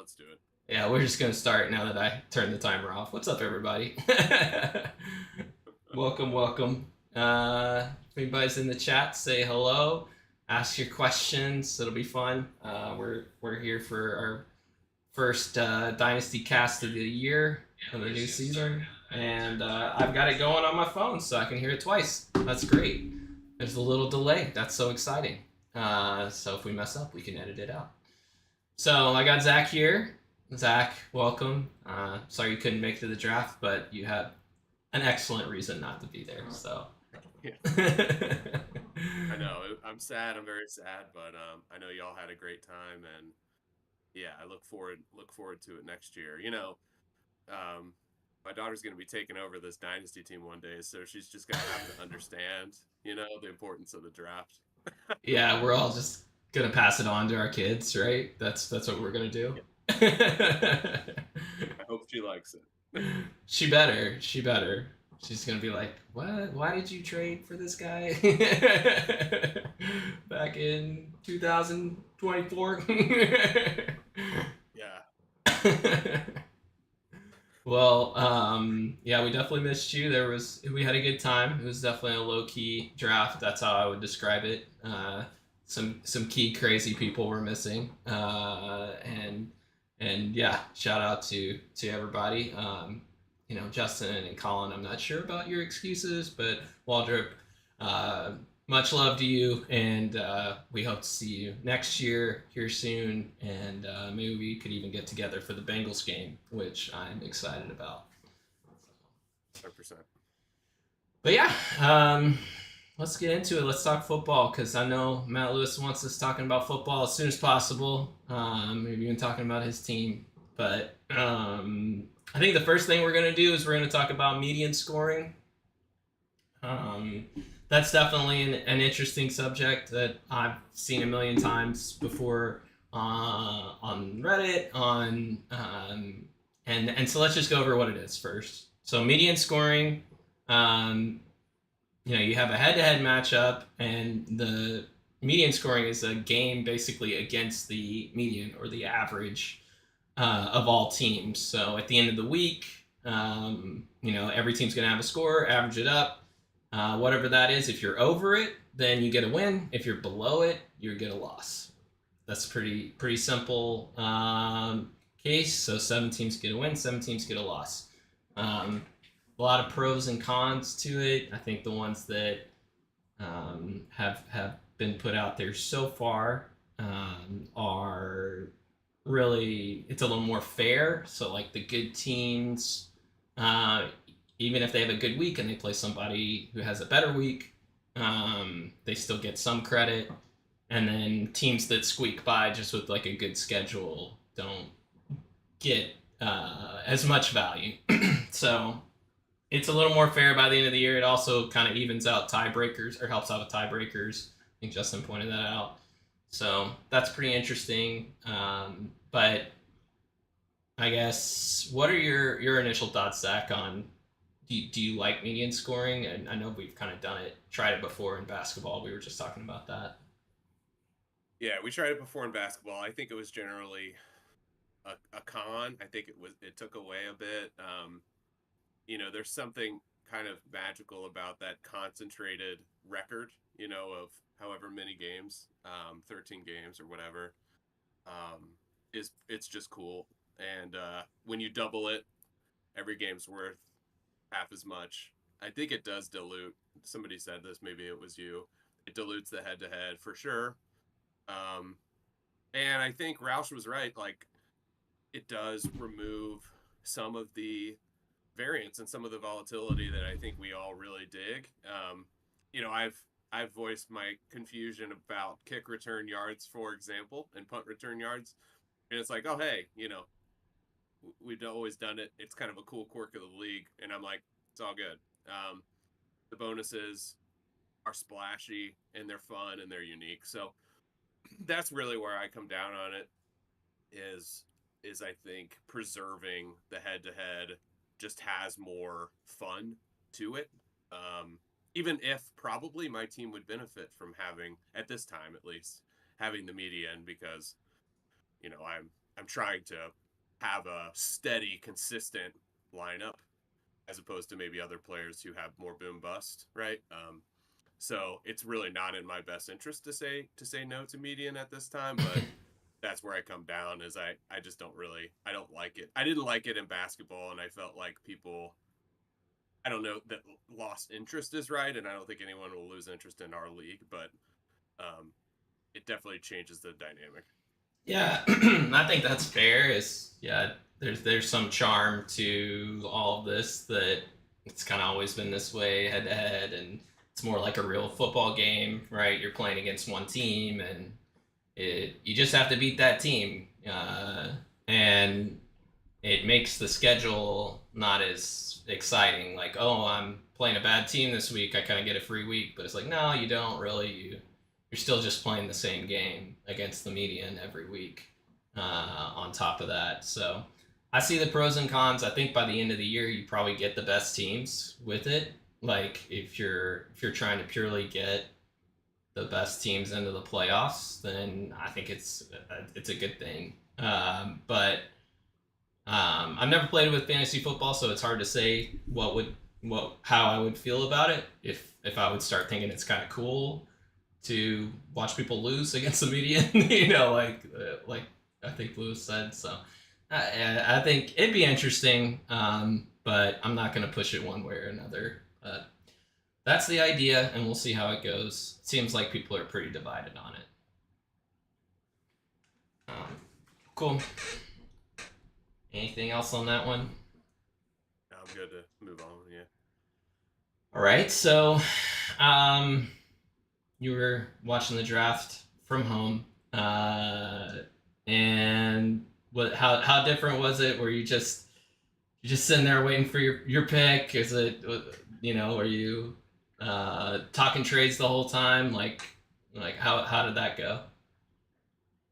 let's do it. Yeah, we're just gonna start now that I turned the timer off. What's up, everybody? Welcome, welcome. If anybody's in the chat, say hello. Ask your questions. It'll be fun. We're here for our first Dynasty Cast of the year of the new season, and I've got it going on my phone so I can hear it twice. That's great. There's a little delay. That's so exciting. So if we mess up, we can edit it out. So I got Zach here. Zach, welcome. Sorry you couldn't make it to the draft, but you had an excellent reason not to be there. So. Yeah. I know. I'm sad. I'm very sad, but I know y'all had a great time, and yeah, I look forward to it next year. My daughter's going to be taking over this dynasty team one day, so she's just going to have to understand, the importance of the draft. Yeah, we're all just gonna pass it on to our kids, right? That's what we're gonna do. I hope she likes it. She better. She better. She's gonna be like, "What? Why did you trade for this guy back in 2024?" Yeah. Well, yeah, we definitely missed you. We had a good time. It was definitely a low key draft. That's how I would describe it. Some key crazy people were missing, and yeah, shout out to everybody. Justin and Colin. I'm not sure about your excuses, but Waldrop, much love to you, and we hope to see you next year here soon, and maybe we could even get together for the Bengals game, which I'm excited about. 100%. But yeah, let's get into it. Let's talk football, because I know Matt Lewis wants us talking about football as soon as possible. Maybe even talking about his team. But I think the first thing we're going to do is we're going to talk about median scoring. That's definitely an interesting subject that I've seen a million times before on Reddit. And so let's just go over what it is first. So median scoring, you have a head-to-head matchup, and the median scoring is a game basically against the median or the average of all teams. So at the end of the week, every team's going to have a score, average it up. Whatever that is, if you're over it, then you get a win. If you're below it, you get a loss. That's pretty simple case. So 7 teams get a win, 7 teams get a loss. A lot of pros and cons to it. I think the ones that have been put out there so far are really, it's a little more fair. So like the good teams, even if they have a good week and they play somebody who has a better week, they still get some credit. And then teams that squeak by just with like a good schedule don't get as much value. So it's a little more fair by the end of the year. It also kind of evens out tiebreakers, or helps out with tiebreakers. I think Justin pointed that out. So that's pretty interesting. But I guess, what are your initial thoughts, Zach, on do you like median scoring? And I know we've kind of tried it before in basketball. We were just talking about that. Yeah, we tried it before in basketball. I think it was generally a con. I think it took away a bit. There's something kind of magical about that concentrated record, of however many games, 13 games or whatever. It's just cool. And when you double it, every game's worth half as much. I think it does dilute. Somebody said this, maybe it was you. It dilutes the head-to-head for sure. And I think Roush was right. Like, it does remove some of the variance and some of the volatility that I think we all really dig. I've voiced my confusion about kick return yards, for example, and punt return yards. And it's like, oh, hey, we've always done it. It's kind of a cool quirk of the league. And I'm like, it's all good. The bonuses are splashy and they're fun and they're unique. So that's really where I come down on it, is I think preserving the head-to-head just has more fun to it. Even if probably my team would benefit from having, at this time at least, having the median, because I'm trying to have a steady, consistent lineup, as opposed to maybe other players who have more boom bust, right? So it's really not in my best interest to say no to median at this time, but that's where I come down. Is I just I don't like it. I didn't like it in basketball, and I felt like people, I don't know that lost interest is right, and I don't think anyone will lose interest in our league, but um, it definitely changes the dynamic. Yeah, I think that's fair. Is yeah, there's some charm to all of this that it's kind of always been this way, head to head, and it's more like a real football game, right? You're playing against one team, and you just have to beat that team, and it makes the schedule not as exciting. Like, oh, I'm playing a bad team this week, I kind of get a free week, but it's like, no, you don't really. You're still just playing the same game against the median every week. On top of that, so I see the pros and cons. I think by the end of the year, you probably get the best teams with it. Like if you're trying to purely get the best teams into the playoffs, then I think it's a good thing. But I've never played with fantasy football, so it's hard to say how I would feel about it if I would start thinking it's kind of cool to watch people lose against the median. Like I think Lewis said. So I think it'd be interesting, but I'm not going to push it one way or another. That's the idea, and we'll see how it goes. It seems like people are pretty divided on it. Cool. Anything else on that one? I'm good to move on. Yeah. All right. So, you were watching the draft from home, and how different was it? Were you just sitting there waiting for your pick? Is it, were you talking trades the whole time? Like how did that go?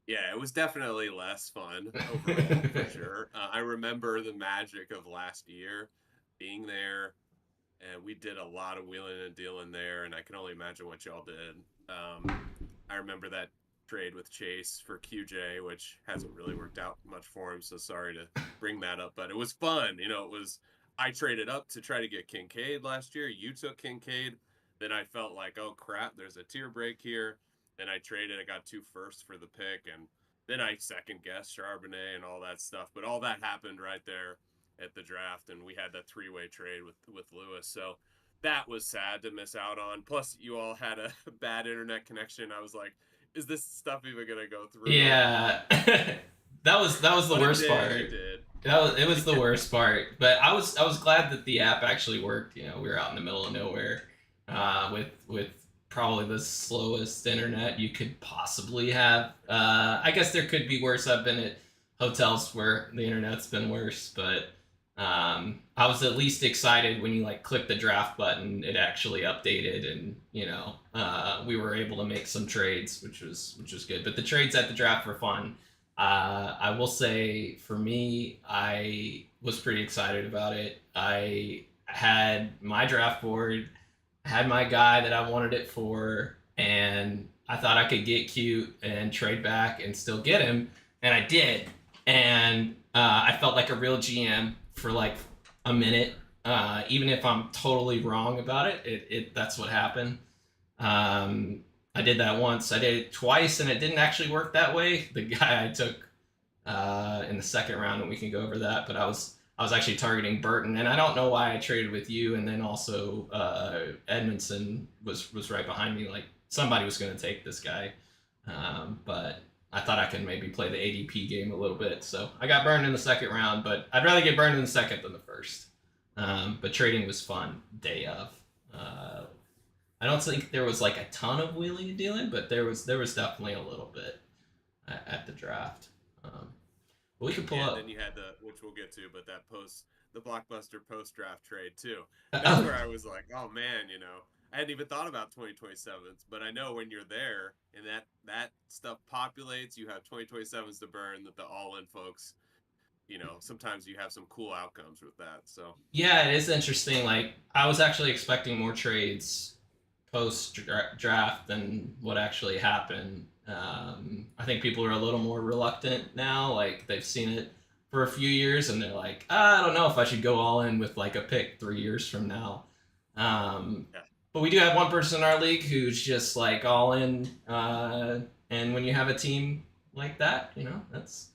Yeah, it was definitely less fun overall for sure. I remember the magic of last year, being there, and we did a lot of wheeling and dealing there, and I can only imagine what y'all did. I remember that trade with Chase for QJ, which hasn't really worked out much for him, so sorry to bring that up, but it was fun. I traded up to try to get Kincaid last year. You took Kincaid. Then I felt like, oh crap, there's a tier break here. Then I traded. I got 2 firsts for the pick, and then I second guessed Charbonnet and all that stuff. But all that happened right there at the draft, and we had that 3-way trade with Lewis. So that was sad to miss out on. Plus, you all had a bad internet connection. I was like, is this stuff even gonna go through? Yeah, that was the worst part. It did. It was the worst part. But I was glad that the app actually worked. We were out in the middle of nowhere, with probably the slowest internet you could possibly have. I guess there could be worse. I've been at hotels where the internet's been worse, but I was at least excited when you click the draft button, it actually updated, and we were able to make some trades, which was good. But the trades at the draft were fun. I will say, for me, I was pretty excited about it. I had my draft board, had my guy that I wanted it for, and I thought I could get cute and trade back and still get him, and I did. And I felt like a real GM for a minute. Even if I'm totally wrong about it, that's what happened. I did that once. I did it twice, and it didn't actually work that way. The guy I took in the second round, and we can go over that, but I was actually targeting Burton, and I don't know why I traded with you, and then also Edmondson was right behind me. Like, somebody was going to take this guy, but I thought I could maybe play the ADP game a little bit, so I got burned in the second round, but I'd rather get burned in the second than the first. But trading was fun, day of. I don't think there was a ton of wheeling and dealing, but there was definitely a little bit at the draft. We could pull up. And then you had which we'll get to, but the blockbuster post draft trade too. That's where I was like, oh man, I hadn't even thought about 2027s, but I know when you're there and that stuff populates, you have 2027s to burn. That the all-in folks, sometimes you have some cool outcomes with that. So yeah, it is interesting. I was actually expecting more trades post draft than what actually happened. I think people are a little more reluctant now. They've seen it for a few years, and they're like, I don't know if I should go all in with like a pick 3 years from now. Um, Yeah. but we do have one person in our league who's just like all in. And when you have a team like that, that's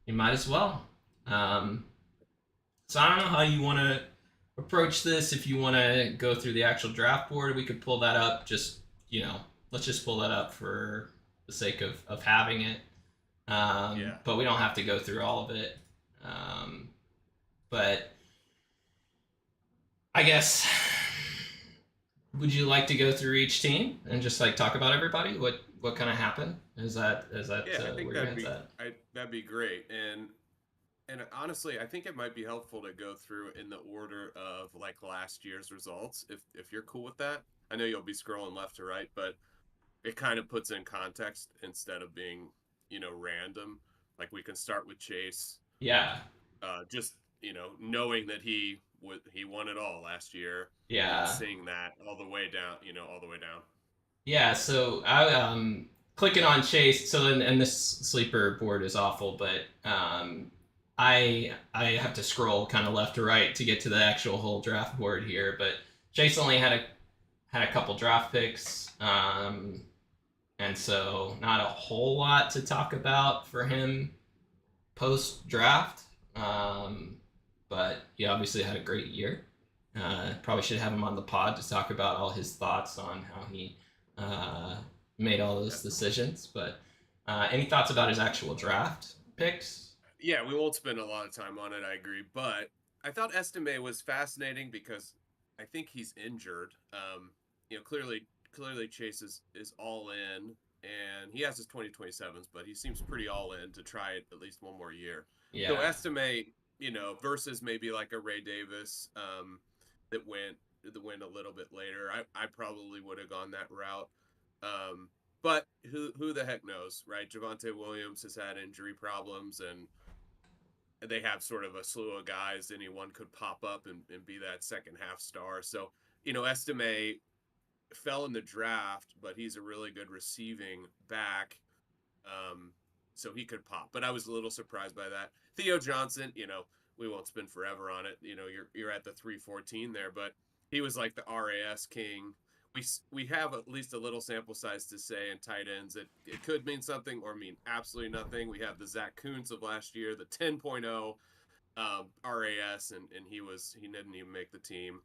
you might as well. Um, so I don't know how you want to approach this. If you want to go through the actual draft board, we could pull that up. Just let's just pull that up for the sake of having it. Yeah. But we don't have to go through all of it. Um, but I guess, would you like to go through each team and just like talk about everybody? What kind of happened? Is that Yeah, I think where your head's at? that'd be great. And honestly, I think it might be helpful to go through in the order of like last year's results, if you're cool with that. I know you'll be scrolling left to right, but it kind of puts in context instead of being, random. Like we can start with Chase, Yeah, just knowing that he won it all last year, and yeah, seeing that all the way down, all the way down. yeah. So I clicking on Chase. So and this sleeper board is awful, but I have to scroll kind of left to right to get to the actual whole draft board here. But Chase only had a couple draft picks. And so not a whole lot to talk about for him post draft. But he obviously had a great year. Probably should have him on the pod to talk about all his thoughts on how he uh, made all those decisions. But any thoughts about his actual draft picks? Yeah, we won't spend a lot of time on it. I agree, but I thought Estime was fascinating because I think he's injured. Clearly Chase is all in, and he has his 2027s, but he seems pretty all in to try it at least one more year. So Yeah. Estime, versus maybe like a Ray Davis, that went a little bit later. I probably would have gone that route. Um, but who the heck knows, right? Javonte Williams has had injury problems, and they have sort of a slew of guys. Anyone could pop up and be that second half star. So, Estime fell in the draft, but he's a really good receiving back. Um, so he could pop. But I was a little surprised by that. Theo Johnson, we won't spend forever on it. You're at the 314 there, but he was like the RAS king. We have at least a little sample size to say in tight ends that it could mean something or mean absolutely nothing. We have the Zach Kuntz of last year, the 10.0 RAS, and he didn't even make the team.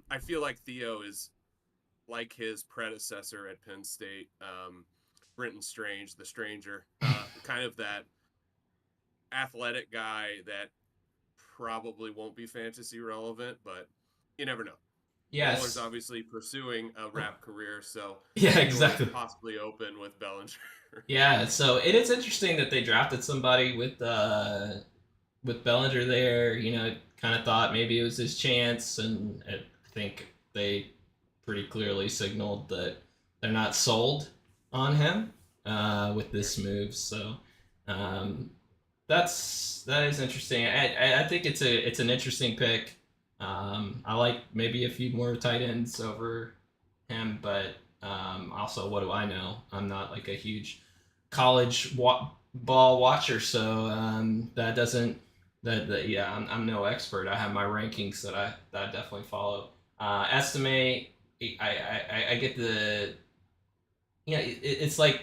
I feel like Theo is like his predecessor at Penn State, Brenton Strange, the Stranger, kind of that athletic guy that probably won't be fantasy relevant, but you never know. Waller's Yes. obviously pursuing a rap career, so Yeah, the door is exactly. possibly open with Bellinger. Yeah, so it is interesting that they drafted somebody with Bellinger there. Kind of thought maybe it was his chance, and I think they pretty clearly signaled that they're not sold on him with Sure. this move. So um, that is interesting. I think it's an interesting pick. I like maybe a few more tight ends over him, but also, what do I know? I'm not like a huge college ball watcher, so that doesn't yeah, I'm no expert. I have my rankings that I definitely follow. Estimate, I get the it's like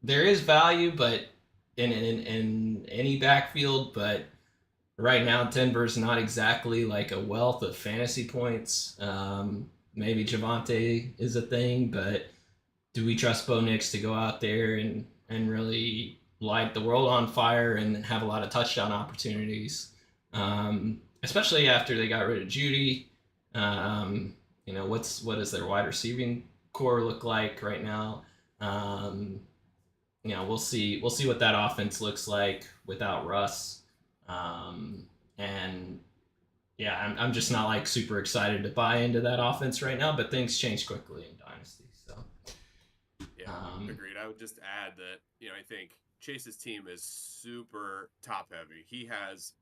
there is value, but in any backfield, but right now Denver's not exactly like a wealth of fantasy points. Maybe Javante is a thing, but do we trust Bo Nix to go out there and really light the world on fire and have a lot of touchdown opportunities? Especially after they got rid of Judy. What does their wide receiving core look like right now? Um, we'll see what that offense looks like without Russ. And yeah, I'm just not like super excited to buy into that offense right now. But things change quickly in Dynasty, so Yeah, um, agreed. I would just add that, I think Chase's team is super top heavy. He has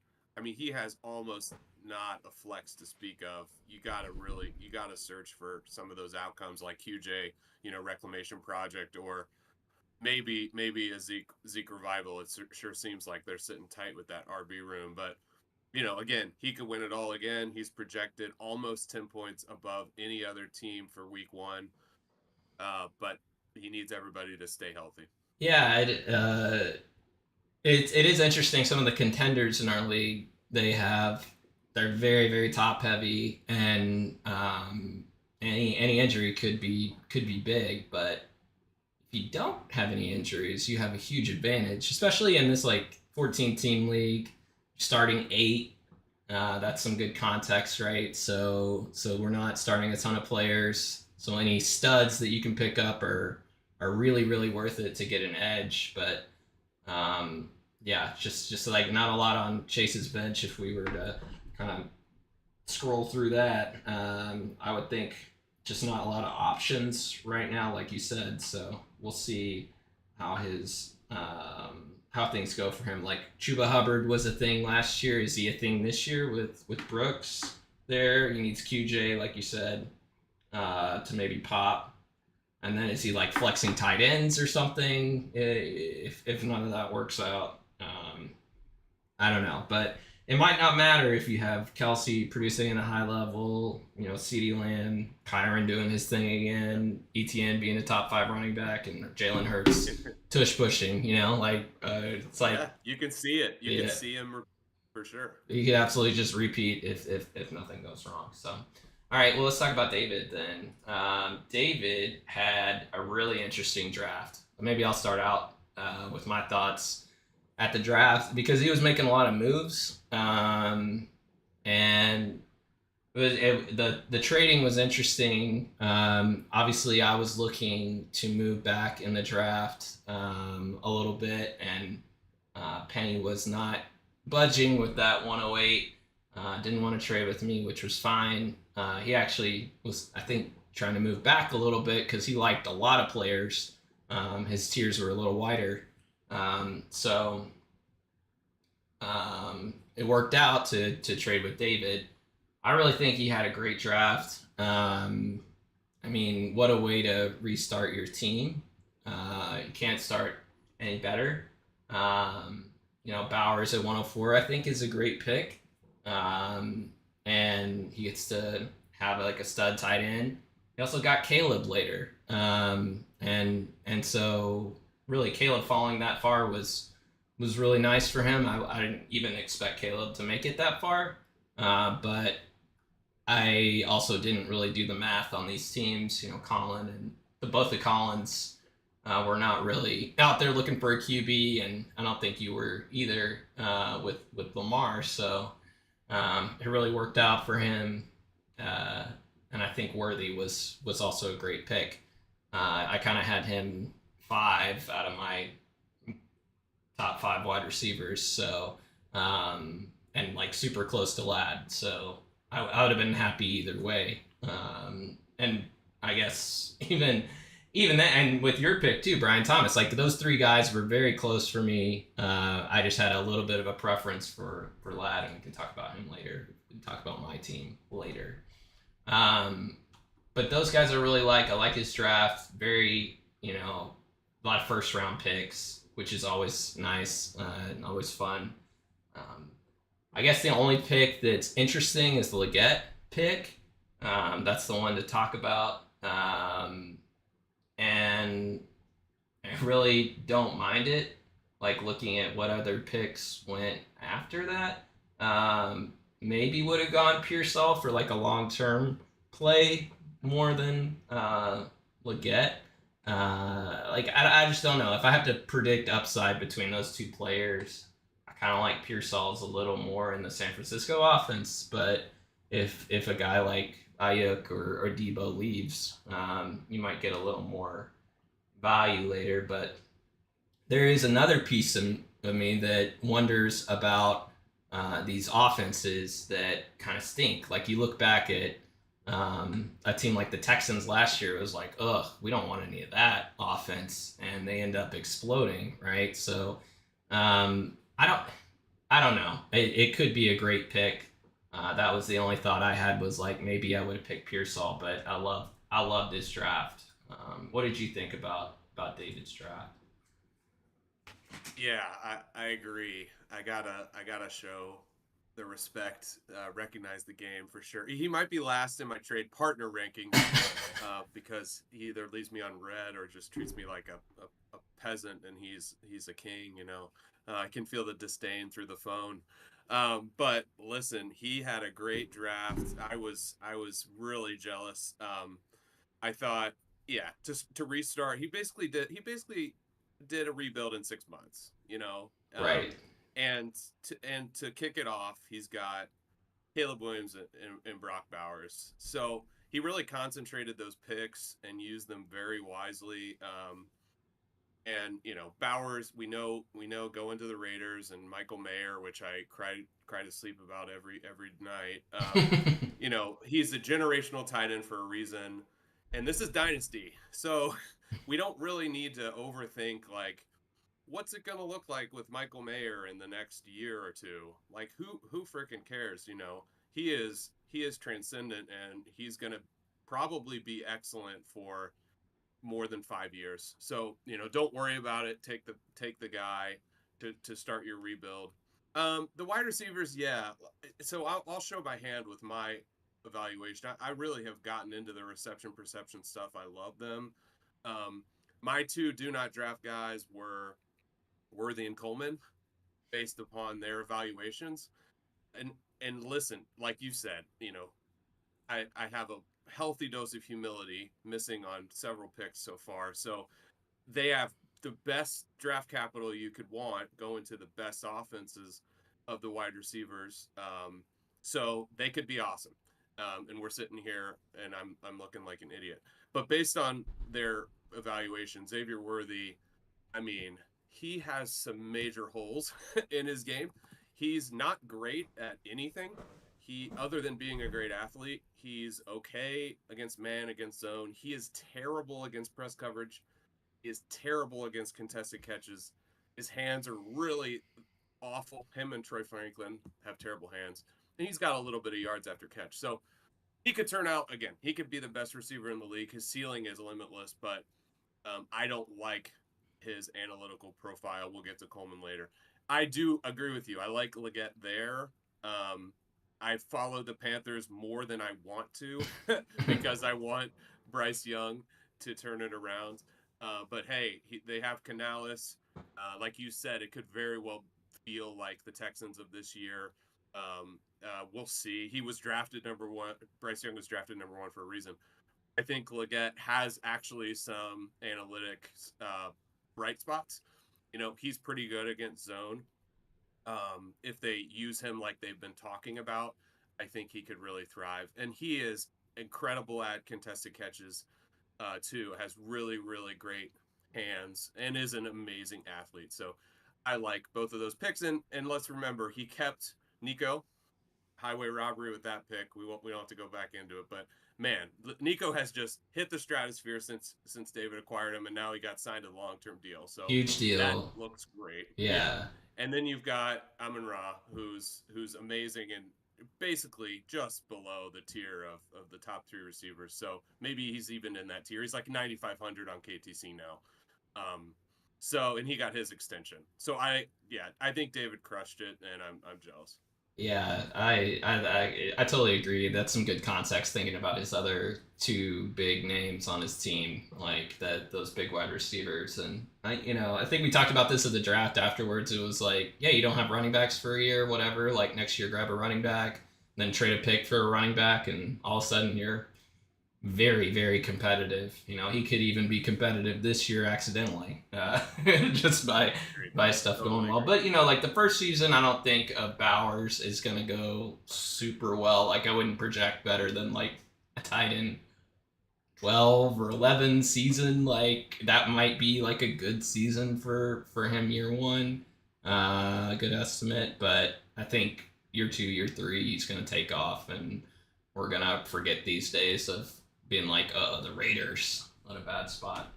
almost not a flex to speak of. You gotta search for some of those outcomes like QJ, Reclamation Project, or maybe a Zeke revival. It sure seems like they're sitting tight with that RB room, but again, he could win it all again. He's projected almost 10 points above any other team for week 1. But he needs everybody to stay healthy. Yeah, it is interesting. Some of the contenders in our league, they're very very top heavy, and any injury could be big. But if you don't have any injuries, you have a huge advantage, especially in this like 14 team league, starting 8. That's some good context, right? So we're not starting a ton of players. So any studs that you can pick up are really really worth it to get an edge. But yeah, just like not a lot on Chase's bench if we were to kind of scroll through that. I would think just not a lot of options right now, like you said. So we'll see how his how things go for him. Like Chuba Hubbard was a thing last year. Is he a thing this year with Brooks there? He needs QJ, like you said, to maybe pop. And then is he like flexing tight ends or something? If none of that works out, I don't know. But it might not matter if you have Kelsey producing at a high level, CeeDee Lamb, Kyron doing his thing again, ETN being a top 5 running back, and Jalen Hurts tush pushing. It's like you can see it. You can see him for sure. You could absolutely just repeat if nothing goes wrong. So, all right, well, let's talk about David then. David had a really interesting draft. Maybe I'll start out with my thoughts at the draft because he was making a lot of moves, and the trading was interesting. Obviously, I was looking to move back in the draft a little bit, and Penny was not budging with that 108. Didn't want to trade with me, which was fine. He actually was, I think, trying to move back a little bit because he liked a lot of players. His tiers were a little wider. So it worked out to trade with David. I really think he had a great draft. I mean, what a way to restart your team. You can't start any better. Bowers at 104, I think, is a great pick. And he gets to have like a stud tight end. He also got Caleb later. And so really Caleb falling that far was really nice for him. I didn't even expect Caleb to make it that far. But I also didn't really do the math on these teams. Colin and both the Collins were not really out there looking for a QB, and I don't think you were either with Lamar. So it really worked out for him, and I think Worthy was also a great pick. I kind of had him 5 out of my top 5 wide receivers, so and like super close to Ladd, so I would have been happy either way. And I guess even that, and with your pick too, Brian Thomas, like those 3 guys were very close for me. I just had a little bit of a preference for Ladd, and we can talk about him later. We can talk about my team later. But those guys I really like. I like his draft. Very, a lot of first round picks, which is always nice and always fun. I guess the only pick that's interesting is the Leggett pick. That's the one to talk about. And I really don't mind it. Like looking at what other picks went after that. Maybe would have gone Pearsall for like a long-term play more than Leggett. I just don't know. If I have to predict upside between those 2 players, I kind of like Pearsall's a little more in the San Francisco offense. But if a guy like Ayuk or Debo leaves, you might get a little more value later. But there is another piece of me that wonders about these offenses that kind of stink. Like you look back at a team like the Texans last year, it was like, ugh, we don't want any of that offense, and they end up exploding, right? So I don't know. It could be a great pick. That was the only thought I had, was like maybe I would have picked Pearsall, but I love this draft. What did you think about David's draft? Yeah, I agree. I gotta show the respect, recognize the game for sure. He might be last in my trade partner rankings, because he either leaves me on red or just treats me like a peasant, and he's a king. I can feel the disdain through the phone. But listen, he had a great draft. I was really jealous. I thought, yeah, to restart. He basically did a rebuild in 6 months. Right. And to kick it off, he's got Caleb Williams and Brock Bowers. So he really concentrated those picks and used them very wisely. And Bowers, we know going to the Raiders, and Michael Mayer, which I cry to sleep about every night. He's a generational tight end for a reason, and this is Dynasty, so we don't really need to overthink, like, what's it gonna look like with Michael Mayer in the next year or two. Like, who freaking cares? He is transcendent, and he's gonna probably be excellent for more than 5 years. So don't worry about it. Take the guy to start your rebuild. The wide receivers, yeah. So I'll show my hand with my evaluation. I really have gotten into the reception perception stuff. I love them. Um, my two do not draft guys were Worthy and Coleman, based upon their evaluations. And listen, like you said, I have a healthy dose of humility, missing on several picks so far. So they have the best draft capital you could want going to the best offenses of the wide receivers. So they could be awesome. And we're sitting here, and I'm looking like an idiot. But based on their evaluation, Xavier Worthy, I mean, he has some major holes in his game. He's not great at anything. Other than being a great athlete, he's okay against man, against zone. He is terrible against press coverage. He is terrible against contested catches. His hands are really awful. Him and Troy Franklin have terrible hands, and he's got a little bit of yards after catch. So he could turn out, again. He could be the best receiver in the league. His ceiling is limitless, but I don't like his analytical profile. We'll get to Coleman later. I do agree with you. I like Leggett there. Um, I follow the Panthers more than I want to because I want Bryce Young to turn it around. But hey, they have Canales. Like you said, it could very well feel like the Texans of this year. We'll see. He was drafted number one. Bryce Young was drafted number one for a reason. I think Leggett has actually some analytics bright spots. He's pretty good against zone. If they use him like they've been talking about, I think he could really thrive. And he is incredible at contested catches, too. Has really, really great hands and is an amazing athlete. So I like both of those picks. And let's remember, he kept Nico. Highway robbery with that pick. We don't have to go back into it, but man, Nico has just hit the stratosphere since David acquired him, and now he got signed a long-term deal. So Huge that deal. looks great. Yeah, Yeah. and then you've got Amon Ra, who's amazing and basically just below the tier of the top three receivers. So maybe he's even in that tier. He's like 9,500 on KTC now. Um, and he got his extension. So I think David crushed it, and I'm jealous. Yeah, I totally agree. That's some good context thinking about his other two big names on his team, like those big wide receivers. And I think we talked about this at the draft afterwards. It was like, yeah, you don't have running backs for a year, whatever. Like next year, grab a running back, then trade a pick for a running back, and all of a sudden you're very, very competitive. He could even be competitive this year accidentally, just by stuff Totally going well. agree. But like the first season, I don't think Bowers is gonna go super well. Like I wouldn't project better than like a tight end 12 or 11 season. Like that might be like a good season for him year one. A good estimate, but I think year two, year three, he's gonna take off, and we're gonna forget these days of being like, the Raiders, what a bad spot.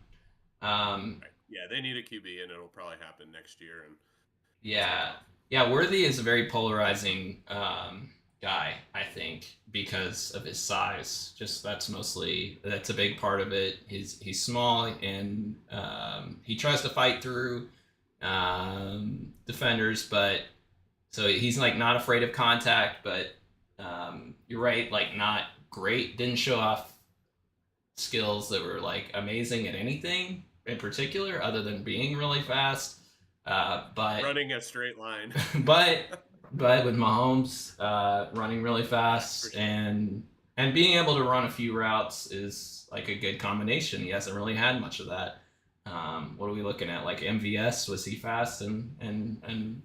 Um, Right. Yeah, they need a QB, and it'll probably happen next year and take yeah, off. yeah, Worthy is a very polarizing guy, I think, because of his size. Just that's a big part of it. He's small, and he tries to fight through. defenders, but so he's like not afraid of contact, but you're right, like not great. Didn't show off skills that were like amazing at anything in particular, other than being really fast. But Running a straight line. but but with Mahomes running really For fast sure. and being able to run a few routes is like a good combination. He hasn't really had much of that. What are we looking at? Like MVS, was he fast and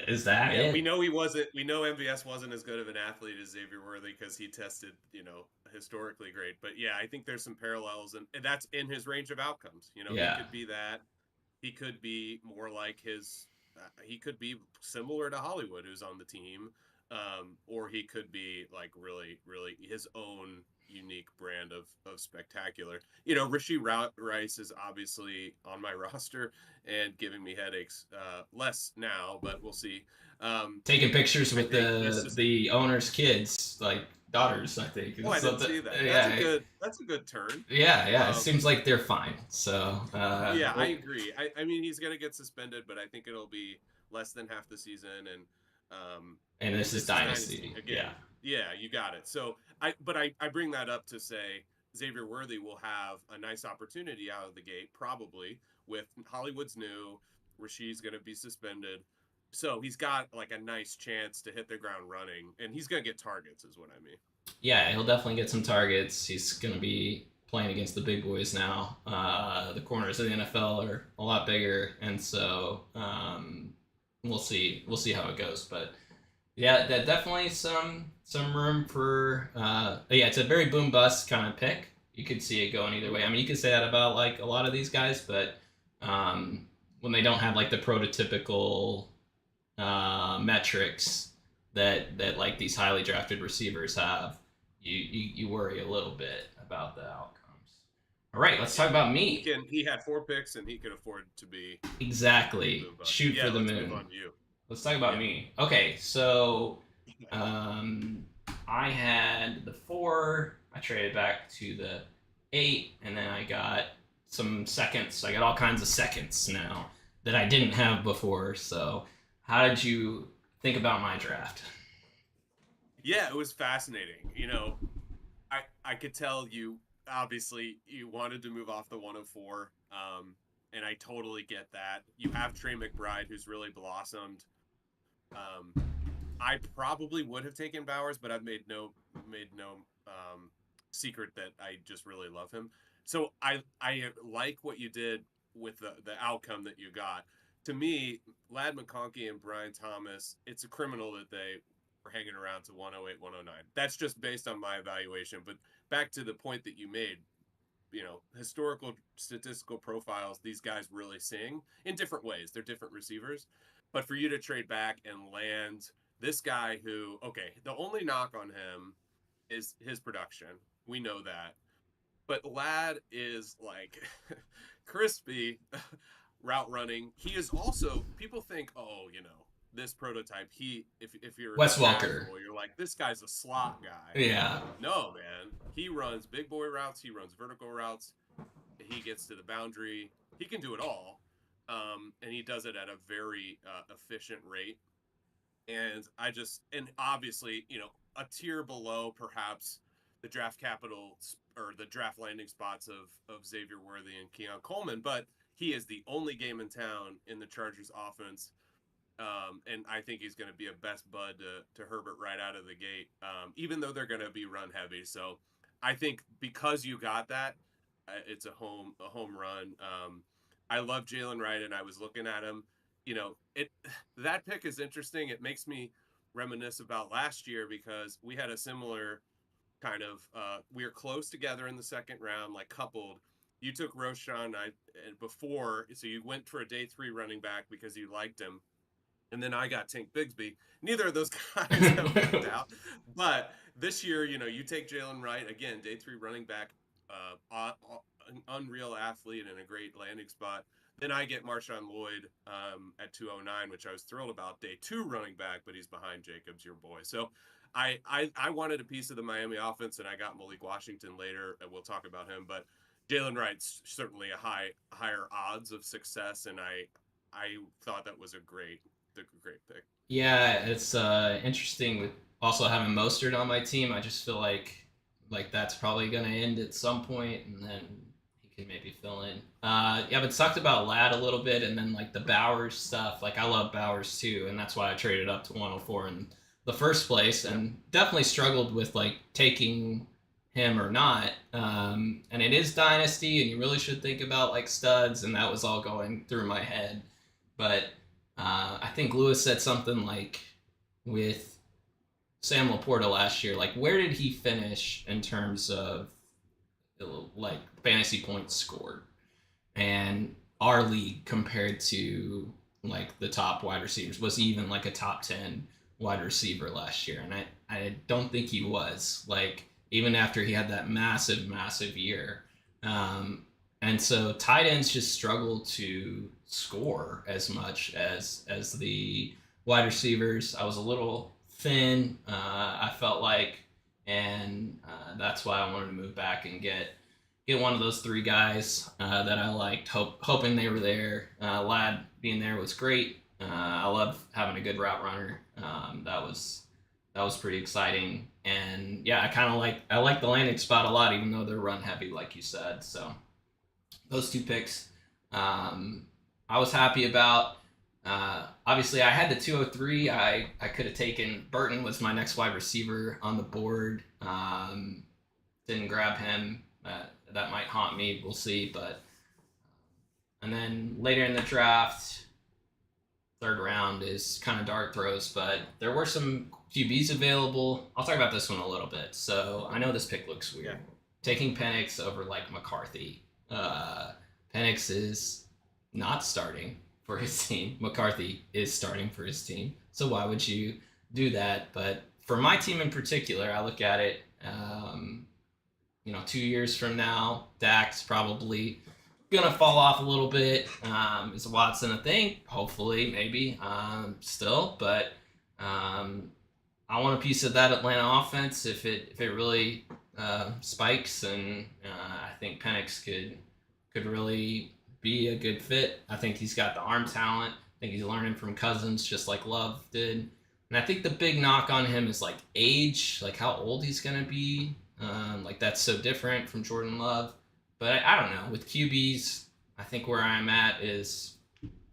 is that Yeah, we it? know he wasn't. We know MVS wasn't as good of an athlete as Xavier Worthy because he tested, historically great. But yeah, I think there's some parallels, and that's in his range of outcomes. He Yeah, could be that. He could be more like his. He could be similar to Hollywood, who's on the team, or he could be like really, really his own unique brand of spectacular. Rasheed Rice is obviously on my roster and giving me headaches. Less now, but we'll see. Um, taking pictures I with think it's just. the owner's kids, like daughters, I think. Oh, I It's didn't something, see that. That's a yeah, good. That's a good turn. yeah. It Um, seems like they're fine. So, yeah, I agree. I mean, he's gonna get suspended, but I think it'll be less than half the season, um, and this and is this is Dynasty Dynasty. again. Yeah. Yeah, you got it. So I bring that up to say Xavier Worthy will have a nice opportunity out of the gate, probably with Hollywood's new. Rasheed's gonna be suspended, so he's got like a nice chance to hit the ground running, and he's gonna get targets, is what I mean. Yeah, he'll definitely get some targets. He's going to be playing against the big boys now. The corners of the NFL are a lot bigger, and so we'll see. We'll see how it goes. But yeah, that definitely some room for. Yeah, it's a very boom bust kind of pick. You could see it going either way. I mean, you could say that about like a lot of these guys, but when they don't have like the prototypical metrics that like these highly drafted receivers have, you worry a little bit about the outcomes. All right, let's Yeah, talk about he me. can. He had 4 picks, and he could afford to be Exactly. boom bust. Shoot for Yeah, the let's move moon. on to you. Let's talk about Yeah. me. Okay, so um, I had the 4. I traded back to the 8, and then I got some seconds. I got all kinds of seconds now that I didn't have before. So, how did you think about my draft? Yeah, it was fascinating. I could tell you obviously you wanted to move off the 104, and I totally get that. You have Trey McBride, who's really blossomed. Um, I probably would have taken Bowers, but I've made no secret that I just really love him. So I like what you did with the outcome that you got. To me, Lad McConkey and Brian Thomas, it's a criminal that they were hanging around to 108, 109. That's just based on my evaluation. But back to the point that you made, historical statistical profiles, these guys really sing in different ways. They're different receivers. But for you to trade back and land this guy who, okay, the only knock on him is his production. We know that. But Lad is like crispy route running. He is also, people think, oh, this prototype, if you're Wes Welker. casual, you're like, this guy's a slot guy. Yeah. No, man. He runs big boy routes. He runs vertical routes. He gets to the boundary. He can do it all. And he does it at a very efficient rate. And obviously, a tier below perhaps the draft capital or the draft landing spots of Xavier Worthy and Keon Coleman, but he is the only game in town in the Chargers offense. And I think he's going to be a best bud to Herbert right out of the gate, even though they're going to be run heavy. So I think because you got that, it's a home run. I love Jalen Wright, and I was looking at him. It that pick is interesting. It makes me reminisce about last year because we had a similar kind of we were close together in the second round, like coupled. You took Roshan before, so you went for a day 3 running back because you liked him, and then I got Tink Bigsby. Neither of those guys have worked out. But this year, you take Jalen Wright again, day 3 running back, an unreal athlete and a great landing spot. Then I get Marshawn Lloyd at 209, which I was thrilled about. Day 2 running back, but he's behind Jacobs, your boy. So I wanted a piece of the Miami offense, and I got Malik Washington later, and we'll talk about him. But Jalen Wright's certainly a higher odds of success, and I thought that was a great pick. Yeah, it's interesting with also having Mostert on my team. I just feel like that's probably going to end at some point, and then he can maybe fill in. Yeah, but talked about Lad a little bit, and then like the Bowers stuff. Like I love Bowers too, and that's why I traded up to 104 in the first place, and definitely struggled with like taking him or not. And it is Dynasty, and you really should think about like studs, and that was all going through my head. But I think Lewis said something like with Sam Laporta last year, like where did he finish in terms of like fantasy points scored and our league compared to like the top wide receivers? Was he even like a top 10 wide receiver last year? And I don't think he was, like even after he had that massive year. And so tight ends just struggle to score as much as the wide receivers. I was a little thin, I felt like, and that's why I wanted to move back and get one of those three guys that I liked, hoping they were there. Lad being there was great. I love having a good route runner. That was pretty exciting, and yeah, I like the landing spot a lot, even though they're run heavy, like you said. So those two picks, I was happy about. Obviously, I had the 203. I could have taken Burton was my next wide receiver on the board. Didn't grab him. That might haunt me. We'll see. But and then later in the draft, third round is kind of dart throws, but there were some QBs available. I'll talk about this one a little bit. So I know this pick looks weird. Taking Penix over like McCarthy. Penix is not starting for his team. McCarthy is starting for his team. So why would you do that? But for my team in particular, I look at it, 2 years from now, Dak's probably gonna fall off a little bit. Is Watson a thing? Hopefully, maybe still, but I want a piece of that Atlanta offense if it really spikes, and I think Penix could really be a good fit. I think he's got the arm talent. I think he's learning from Cousins just like Love did. And I think the big knock on him is like age, like how old he's gonna be. Like that's so different from Jordan Love. But I don't know. With QBs, I think where I'm at is,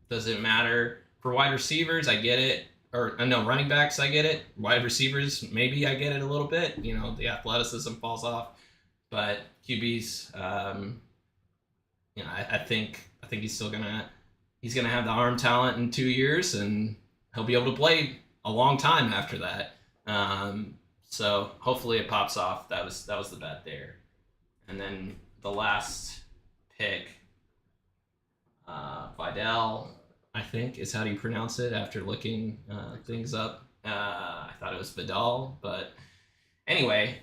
does it matter? For wide receivers, I get it. Or no, running backs, I get it. Wide receivers, maybe I get it a little bit. The athleticism falls off. But QBs, I think he's gonna have the arm talent in 2 years, and he'll be able to play a long time after that. So hopefully it pops off. That was the bet there. And then the last pick, Vidal, I think is how do you pronounce it after looking things up. I thought it was Vidal, but anyway,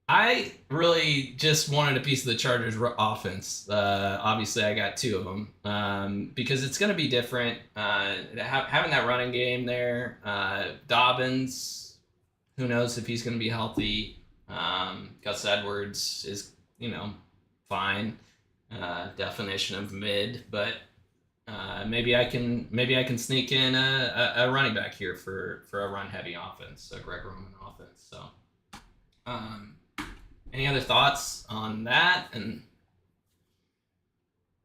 I really just wanted a piece of the Chargers offense. Obviously, I got two of them because it's going to be different. Having that running game there, Dobbins, who knows if he's going to be healthy. Gus Edwards is, fine. Definition of mid, but maybe I can sneak in a running back here for a run heavy offense, a Greg Roman offense. So, any other thoughts on that? And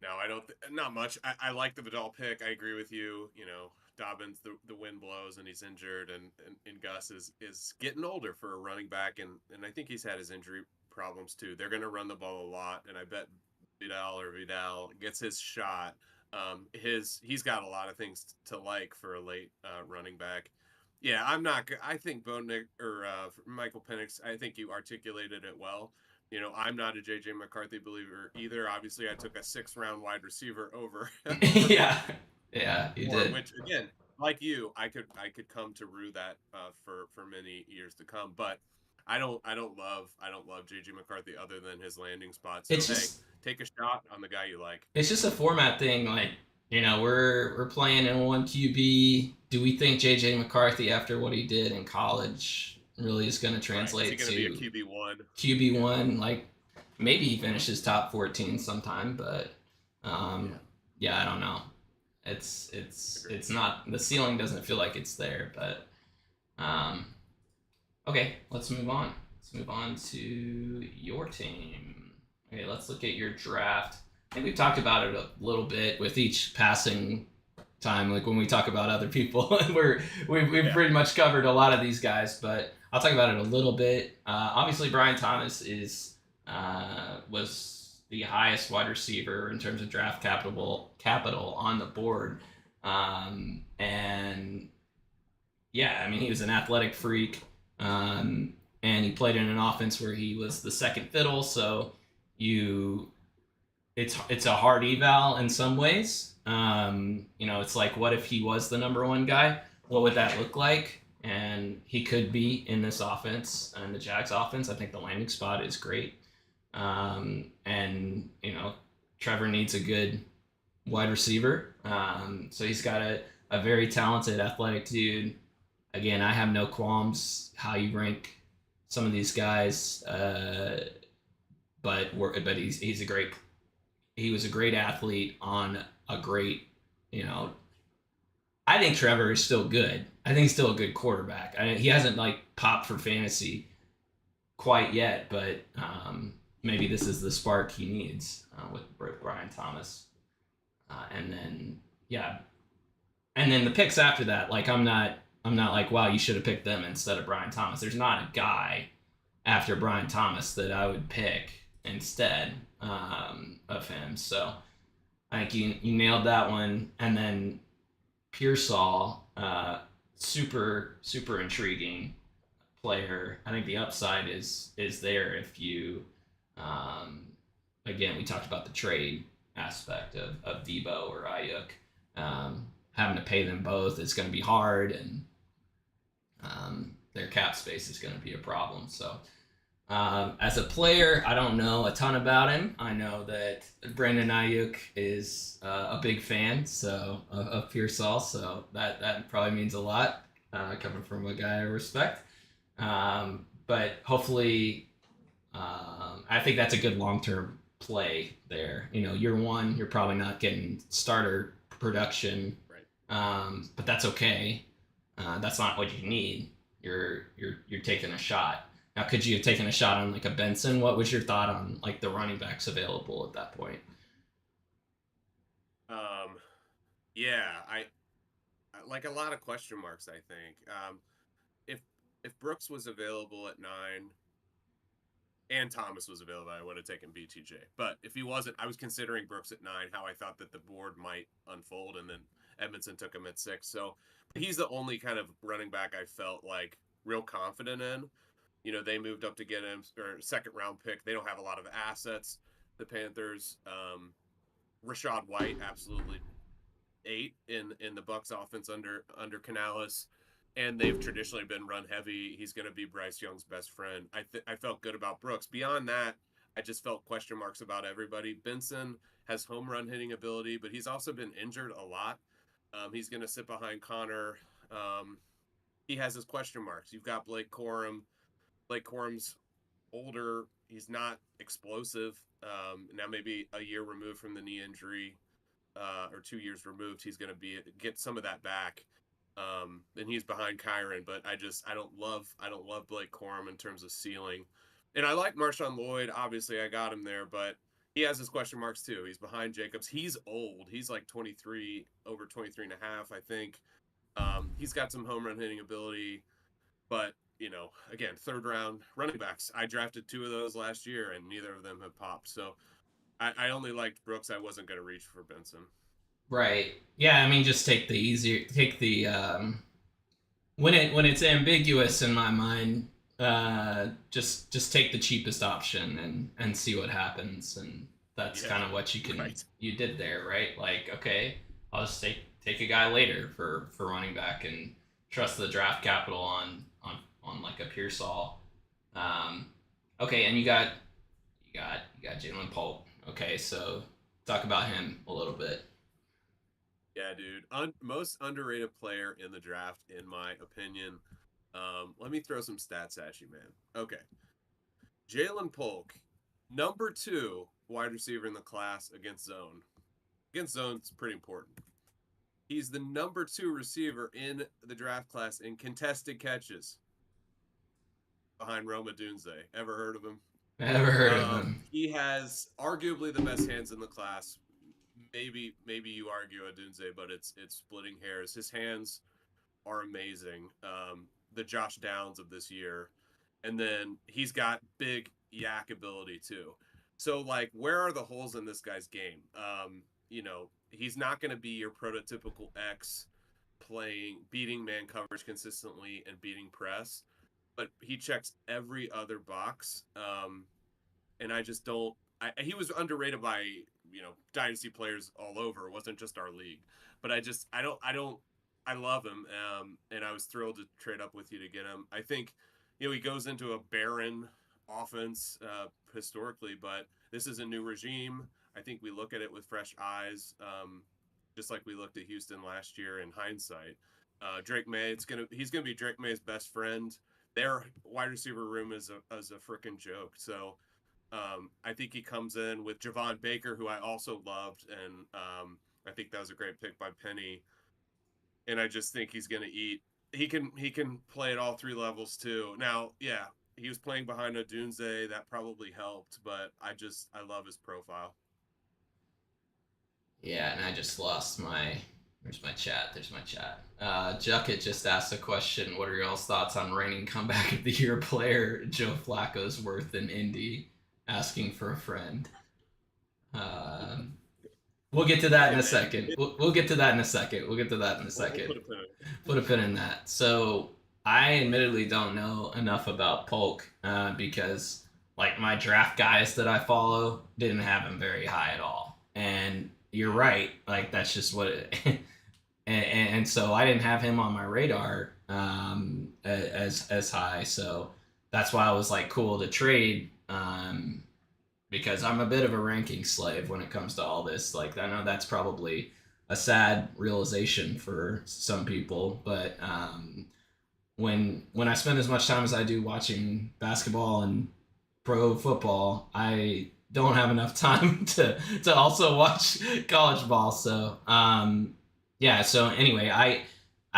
no, I don't. Not much. I like the Vidal pick. I agree with you. Dobbins, the wind blows and he's injured, and Gus is getting older for a running back, and I think he's had his injury problems too. They're going to run the ball a lot, and I bet Vidal gets his shot. He's got a lot of things to like for a late running back. Yeah, I'm not. I think Michael Penix. I think you articulated it well. I'm not a JJ McCarthy believer either. Obviously, I took a 6th-round wide receiver over. yeah, you did. Which again, like you, I could come to rue that for many years to come. But I don't love JJ McCarthy other than his landing spot. So take a shot on the guy you like. It's just a format thing. Like we're playing in one QB. Do we think JJ McCarthy, after what he did in college, really is going to translate to be a QB1? QB1, like Maybe he finishes top 14 sometime, but Yeah, yeah, I don't know. agreed. It's not, the ceiling doesn't feel like it's there, but um, okay, let's move on. Let's move on to your team. Okay, let's look at your draft. I think we've talked about it a little bit with each passing time. Like when we talk about other people, we've Yeah, pretty much covered a lot of these guys, but I'll talk about it a little bit. Obviously, Brian Thomas is was the highest wide receiver in terms of draft capital on the board, and yeah, I mean, he was an athletic freak, and he played in an offense where he was the second fiddle. So you, it's a hard eval in some ways. You know, it's like, what if he was the number one guy? What would that look like? And he could be in this offense and the Jags offense. I think the landing spot is great. And you know, Trevor needs a good wide receiver. So he's got a very talented, athletic dude. Again, I have no qualms how you rank some of these guys, but he's a great, he was a great athlete on a great, you know, I think Trevor is still good. I think he's still a good quarterback. He hasn't like popped for fantasy quite yet, but maybe this is the spark he needs with Brian Thomas. And then yeah, and then the picks after that, like I'm not like, wow, you should have picked them instead of Brian Thomas. There's not a guy after Brian Thomas that I would pick instead of him. So I think you nailed that one. And then Pearsall, super intriguing player. I think the upside is there if you, um, again, we talked about the trade aspect of Debo or Ayuk. Having to pay them both is going to be hard, and their cap space is going to be a problem. So, as a player, I don't know a ton about him. I know that Brandon Ayuk is a big fan of Pearsall, so that probably means a lot coming from a guy I respect. But hopefully, I think that's a good long term play there. You know, year one, you're probably not getting starter production, right. but that's okay. That's not what you need. You're taking a shot. Now, could you have taken a shot on like a Benson? What was your thought on like the running backs available at that point? Um, yeah, like a lot of question marks. I think if if Brooks was available at 9 and Thomas was available, I would have taken BTJ. But if he wasn't, I was considering Brooks at 9. How I thought that the board might unfold, and then Edmondson took him at 6. So he's the only kind of running back I felt like real confident in. You know, they moved up to get him, or second round pick. They don't have a lot of assets. The Panthers, Rashad White, absolutely 8 in the Bucks offense under Canales, and they've traditionally been run heavy. He's going to be Bryce Young's best friend. I felt good about Brooks. Beyond that, I just felt question marks about everybody. Benson has home run hitting ability, but he's also been injured a lot. He's going to sit behind Connor. Um, he has his question marks. You've got Blake Corum. Blake Corum's older. He's not explosive. Now maybe a year removed from the knee injury, or 2 years removed, he's going to be get some of that back. And he's behind Kyron, but I don't love Blake Corum in terms of ceiling. And I like Marshawn Lloyd. Obviously, I got him there, but he has his question marks too. He's behind Jacobs. He's old. He's like 23, over 23 and a half, I think. He's got some home run hitting ability, but you know, again, third round running backs. I drafted 2 of those last year, and neither of them have popped. So I only liked Brooks. I wasn't going to reach for Benson. Right. Yeah. I mean, just take the when it's ambiguous in my mind. Just take the cheapest option and see what happens, and that's Yeah, kind of what right. you did there, right? Like, okay, I'll just take a guy later for running back and trust the draft capital on like a Pearsall. Um, okay, and you got Jalen Polk. Okay, so talk about him a little bit. Yeah, dude. Most underrated player in the draft, in my opinion. Let me throw some stats at you, man. Okay. Jalen Polk. Number 2 wide receiver in the class against zone. Against zone, it's pretty important. He's the number 2 receiver in the draft class in contested catches behind Roma Dunze. Ever heard of him? Never heard of him. He has arguably the best hands in the class. Maybe you argue Adunze, but it's splitting hairs. His hands are amazing. The Josh Downs of this year, and then he's got big yak ability too. So like, where are the holes in this guy's game? He's not going to be your prototypical X beating man coverage consistently and beating press, but he checks every other box. And I just don't. He was underrated by dynasty players all over. It wasn't just our league, but I love him, and I was thrilled to trade up with you to get him. I think he goes into a barren offense historically, but this is a new regime. I think we look at it with fresh eyes, just like we looked at Houston last year in hindsight. Drake May, he's gonna be Drake May's best friend. Their wide receiver room is a freaking joke. So I think he comes in with Javon Baker, who I also loved, and I think that was a great pick by Penny. And I just think he's going to eat. He can play at all 3 levels too. Now, yeah, he was playing behind Odunze. That probably helped, but I love his profile. Yeah, and I just lost my. There's my chat. There's my chat. Jucket just asked a question. What are y'all's thoughts on reigning comeback of the year player Joe Flacco's worth in Indy? Asking for a friend. We'll get to that in a second. We'll get to that in a second. We'll get to that in a second. Put a pin in that. So I admittedly don't know enough about Polk because like my draft guys that I follow didn't have him very high at all. And you're right. Like that's just what it. And so I didn't have him on my radar as high. So that's why I was like cool to trade. Because I'm a bit of a ranking slave when it comes to all this. Like I know that's probably a sad realization for some people, but when I spend as much time as I do watching basketball and pro football, I don't have enough time to also watch college ball. So yeah. So anyway, I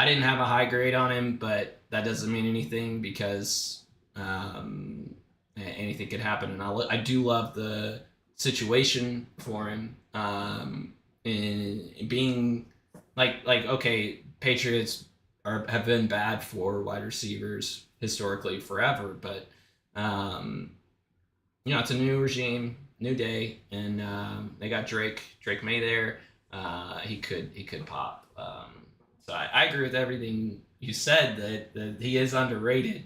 didn't have a high grade on him, but that doesn't mean anything because anything could happen. And I do love the situation for him in being like okay, Patriots have been bad for wide receivers historically forever, but it's a new regime, new day, and they got Drake May there. He could pop. So I agree with everything you said that he is underrated.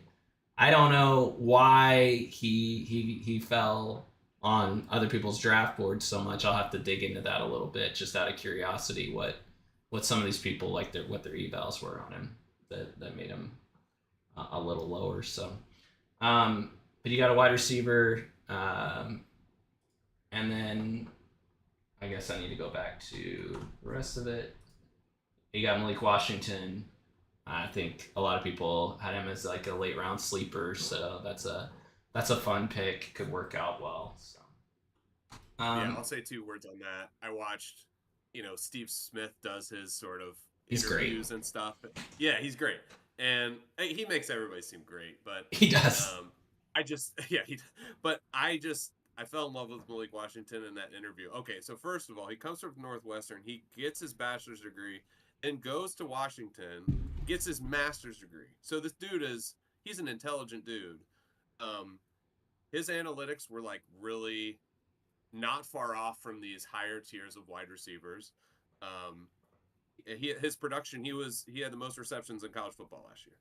I don't know why he fell on other people's draft boards so much. I'll have to dig into that a little bit, just out of curiosity. What some of these people like what their evals were on him that made him a little lower. So, but you got a wide receiver, and then I guess I need to go back to the rest of it. You got Malik Washington. I think a lot of people had him as like a late round sleeper, so that's a fun pick. Could work out well. So yeah, I'll say 2 words on that. I watched, Steve Smith does his sort of interviews and stuff. Yeah, he's great, and he makes everybody seem great. But he does. I fell in love with Malik Washington in that interview. Okay, so first of all, he comes from Northwestern. He gets his bachelor's degree and goes to Washington, gets his master's degree. So this dude he's an intelligent dude. His analytics were like really not far off from these higher tiers of wide receivers. His production, he had the most receptions in college football last year.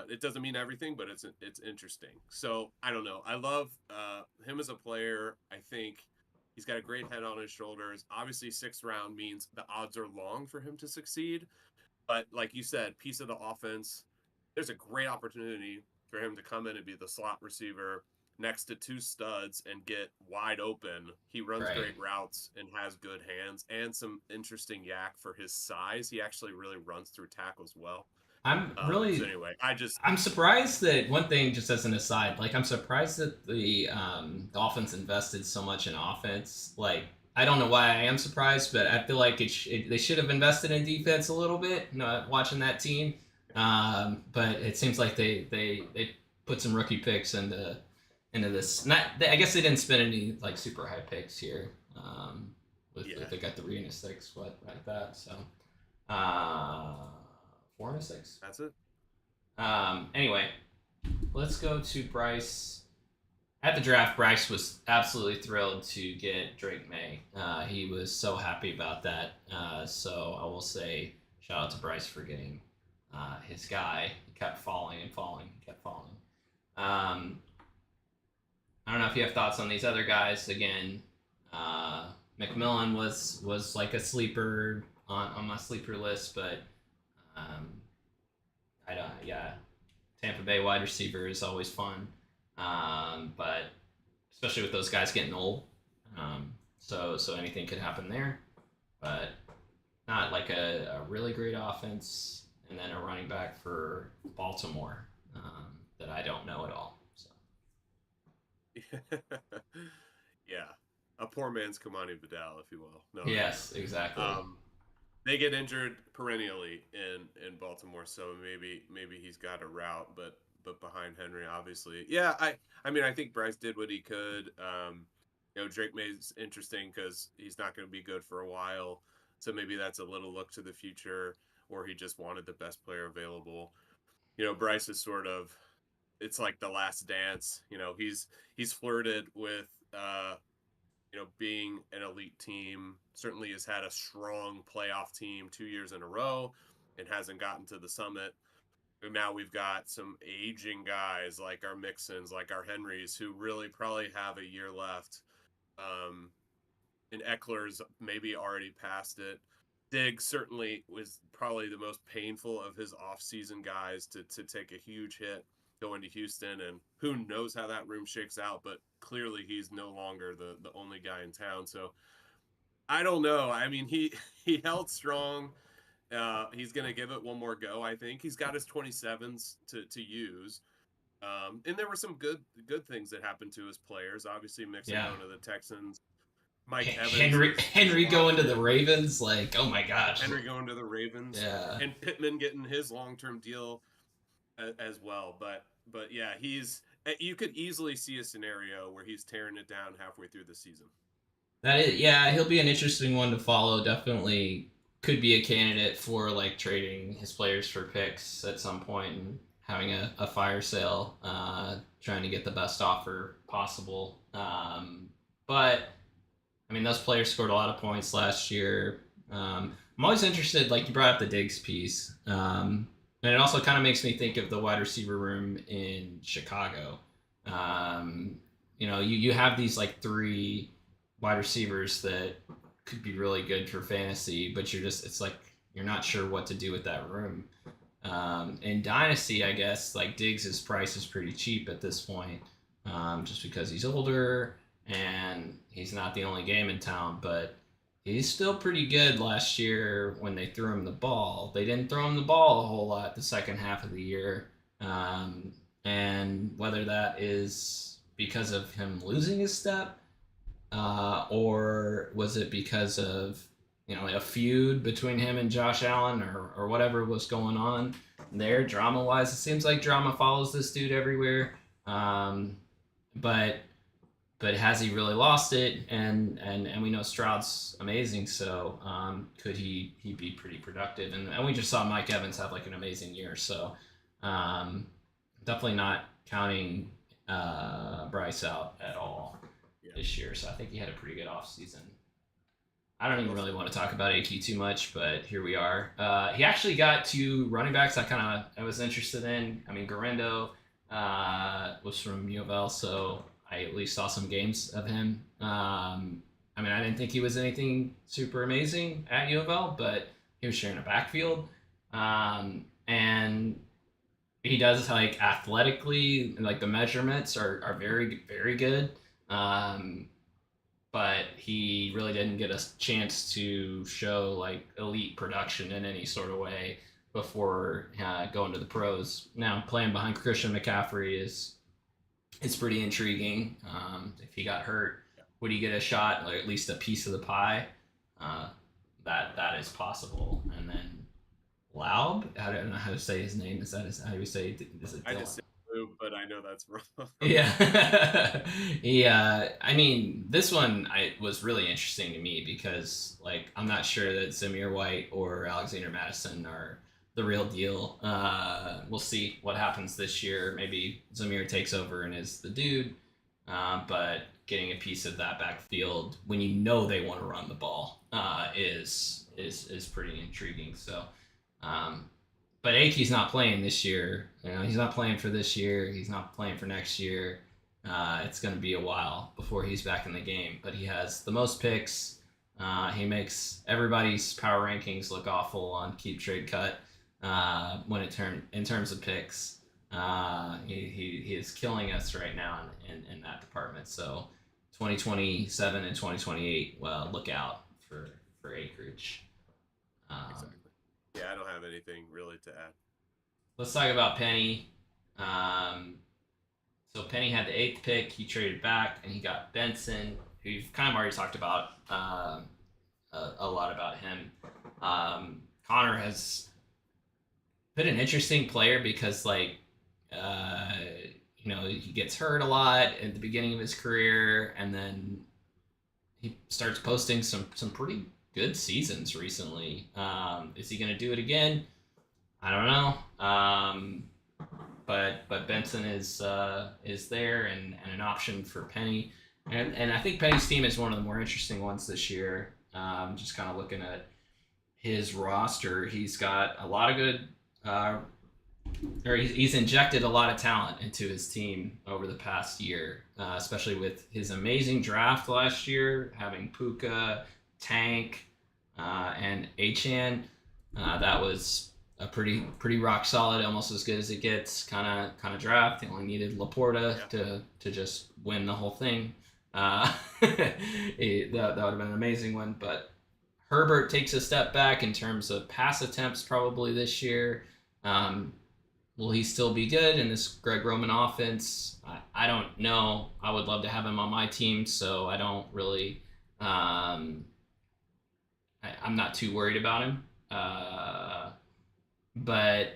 It doesn't mean everything, but it's interesting. So I don't know. I love him as a player. I think he's got a great head on his shoulders. Obviously, 6th round means the odds are long for him to succeed. But like you said, piece of the offense, there's a great opportunity for him to come in and be the slot receiver next to 2 studs and get wide open. He runs great routes and has good hands and some interesting yak for his size. He actually really runs through tackles well. I'm So really anyway, I just I'm surprised that one thing, just as an aside, like I'm surprised that the Dolphins invested so much in offense. Like I don't know why I am surprised, but I feel like they should have invested in defense a little bit. Watching that team, but it seems like they put some rookie picks into this. Not I guess they didn't spend any like super high picks here. With yeah, they got 3 and 6, what like that. So uh, 4 and 6. that's it. Anyway, let's go to Bryce. At the draft, Bryce was absolutely thrilled to get Drake May. He was so happy about that. So I will say, shout out to Bryce for getting his guy. He kept falling and falling, he kept falling. I don't know if you have thoughts on these other guys. Again, McMillan was like a sleeper on my sleeper list, but um, I don't. Yeah, Tampa Bay wide receiver is always fun, but especially with those guys getting old. So anything could happen there, but not like a really great offense, and then a running back for Baltimore that I don't know at all. So Yeah, a poor man's Kamani Vidal, if you will. No, no, yes, no. exactly. They get injured perennially in Baltimore, so maybe he's got a route, but behind Henry, obviously. Yeah, I mean, I think Bryce did what he could. Drake May's interesting because he's not going to be good for a while, so maybe that's a little look to the future, or he just wanted the best player available. Bryce is sort of, it's like the last dance. He's flirted with being an elite team. Certainly has had a strong playoff team 2 years in a row and hasn't gotten to the summit. And now we've got some aging guys like our Mixons, like our Henrys, who really probably have a year left. And Eckler's maybe already past it. Diggs certainly was probably the most painful of his offseason guys to take a huge hit going to Houston, and who knows how that room shakes out, but clearly he's no longer the only guy in town. So I don't know. I mean, he held strong. He's going to give it one more go, I think. He's got his 27s to use. And there were some good things that happened to his players. Obviously, Mixon Yeah. going to the Texans. Mike Evans is Henry going locked to the in. Ravens, like oh my gosh. Henry going to the Ravens, Yeah. and Pittman getting his long-term deal as well. But yeah, you could easily see a scenario where he's tearing it down halfway through the season. That is, yeah, he'll be an interesting one to follow. Definitely could be a candidate for like trading his players for picks at some point and having a fire sale, trying to get the best offer possible. But I mean, those players scored a lot of points last year. I'm always interested, like you brought up the Diggs piece, and it also kind of makes me think of the wide receiver room in Chicago. You have these like three wide receivers that could be really good for fantasy, but it's like you're not sure what to do with that room. In Dynasty, I guess like Diggs' price is pretty cheap at this point, just because he's older and he's not the only game in town, but he's still pretty good last year when they threw him the ball. They didn't throw him the ball a whole lot the second half of the year. And whether that is because of him losing his step, or was it because of a feud between him and Josh Allen, or whatever was going on there drama wise? It seems like drama follows this dude everywhere. But has he really lost it? And we know Stroud's amazing, so could he be pretty productive? And we just saw Mike Evans have like an amazing year, so definitely not counting Bryce out at all this year. So I think he had a pretty good offseason. I don't even really want to talk about AQ too much, but here we are. He actually got two running backs I was interested in. I mean, Garendo was from U of L, so I at least saw some games of him. I mean, I didn't think he was anything super amazing at U of L, but he was sharing a backfield. And he does like athletically, like the measurements are very, very good. But he really didn't get a chance to show like elite production in any sort of way. before going to the pros. Now playing behind Christian McCaffrey is pretty intriguing. If he got hurt, would he get a shot, or at least a piece of the pie? Uh, that is possible. And then Laub, I don't know how to say his name. Is that how do we say? Is it I Dylan? just say Lou, but I know that's wrong. Yeah, yeah. I mean, this one was really interesting to me because, like, I'm not sure that Zamir White or Alexander Madison are the real deal. We'll see what happens this year. Maybe Zamir takes over and is the dude. But getting a piece of that backfield when you know they want to run the ball is pretty intriguing. So, um, but Akey's not playing this year. You know, he's not playing for this year. He's not playing for next year. It's going to be a while before he's back in the game. But he has the most picks. He makes everybody's power rankings look awful on Keep Trade Cut when in terms of picks. He is killing us right now in that department. So 2027 and 2028, well, look out for acreage. Exactly. Yeah, I don't have anything really to add. Let's talk about Penny. So Penny had the 8th pick. He traded back and he got Benson, who you've kind of already talked about a lot about him. Connor has been an interesting player because, like, he gets hurt a lot at the beginning of his career, and then he starts posting some pretty good seasons recently. Is he going to do it again? I don't know. But Benson is there and an option for Penny, and I think Penny's team is one of the more interesting ones this year. Just kind of looking at his roster, he's got a lot of good. He's injected a lot of talent into his team over the past year, especially with his amazing draft last year, having Puka, Tank, and Achan. That was a pretty rock solid, almost as good as it gets kind of draft. They only needed Laporta to just win the whole thing. That would have been an amazing one. But Herbert takes a step back in terms of pass attempts probably this year. Will he still be good in this Greg Roman offense? I don't know. I would love to have him on my team, so I don't really. I'm not too worried about him. But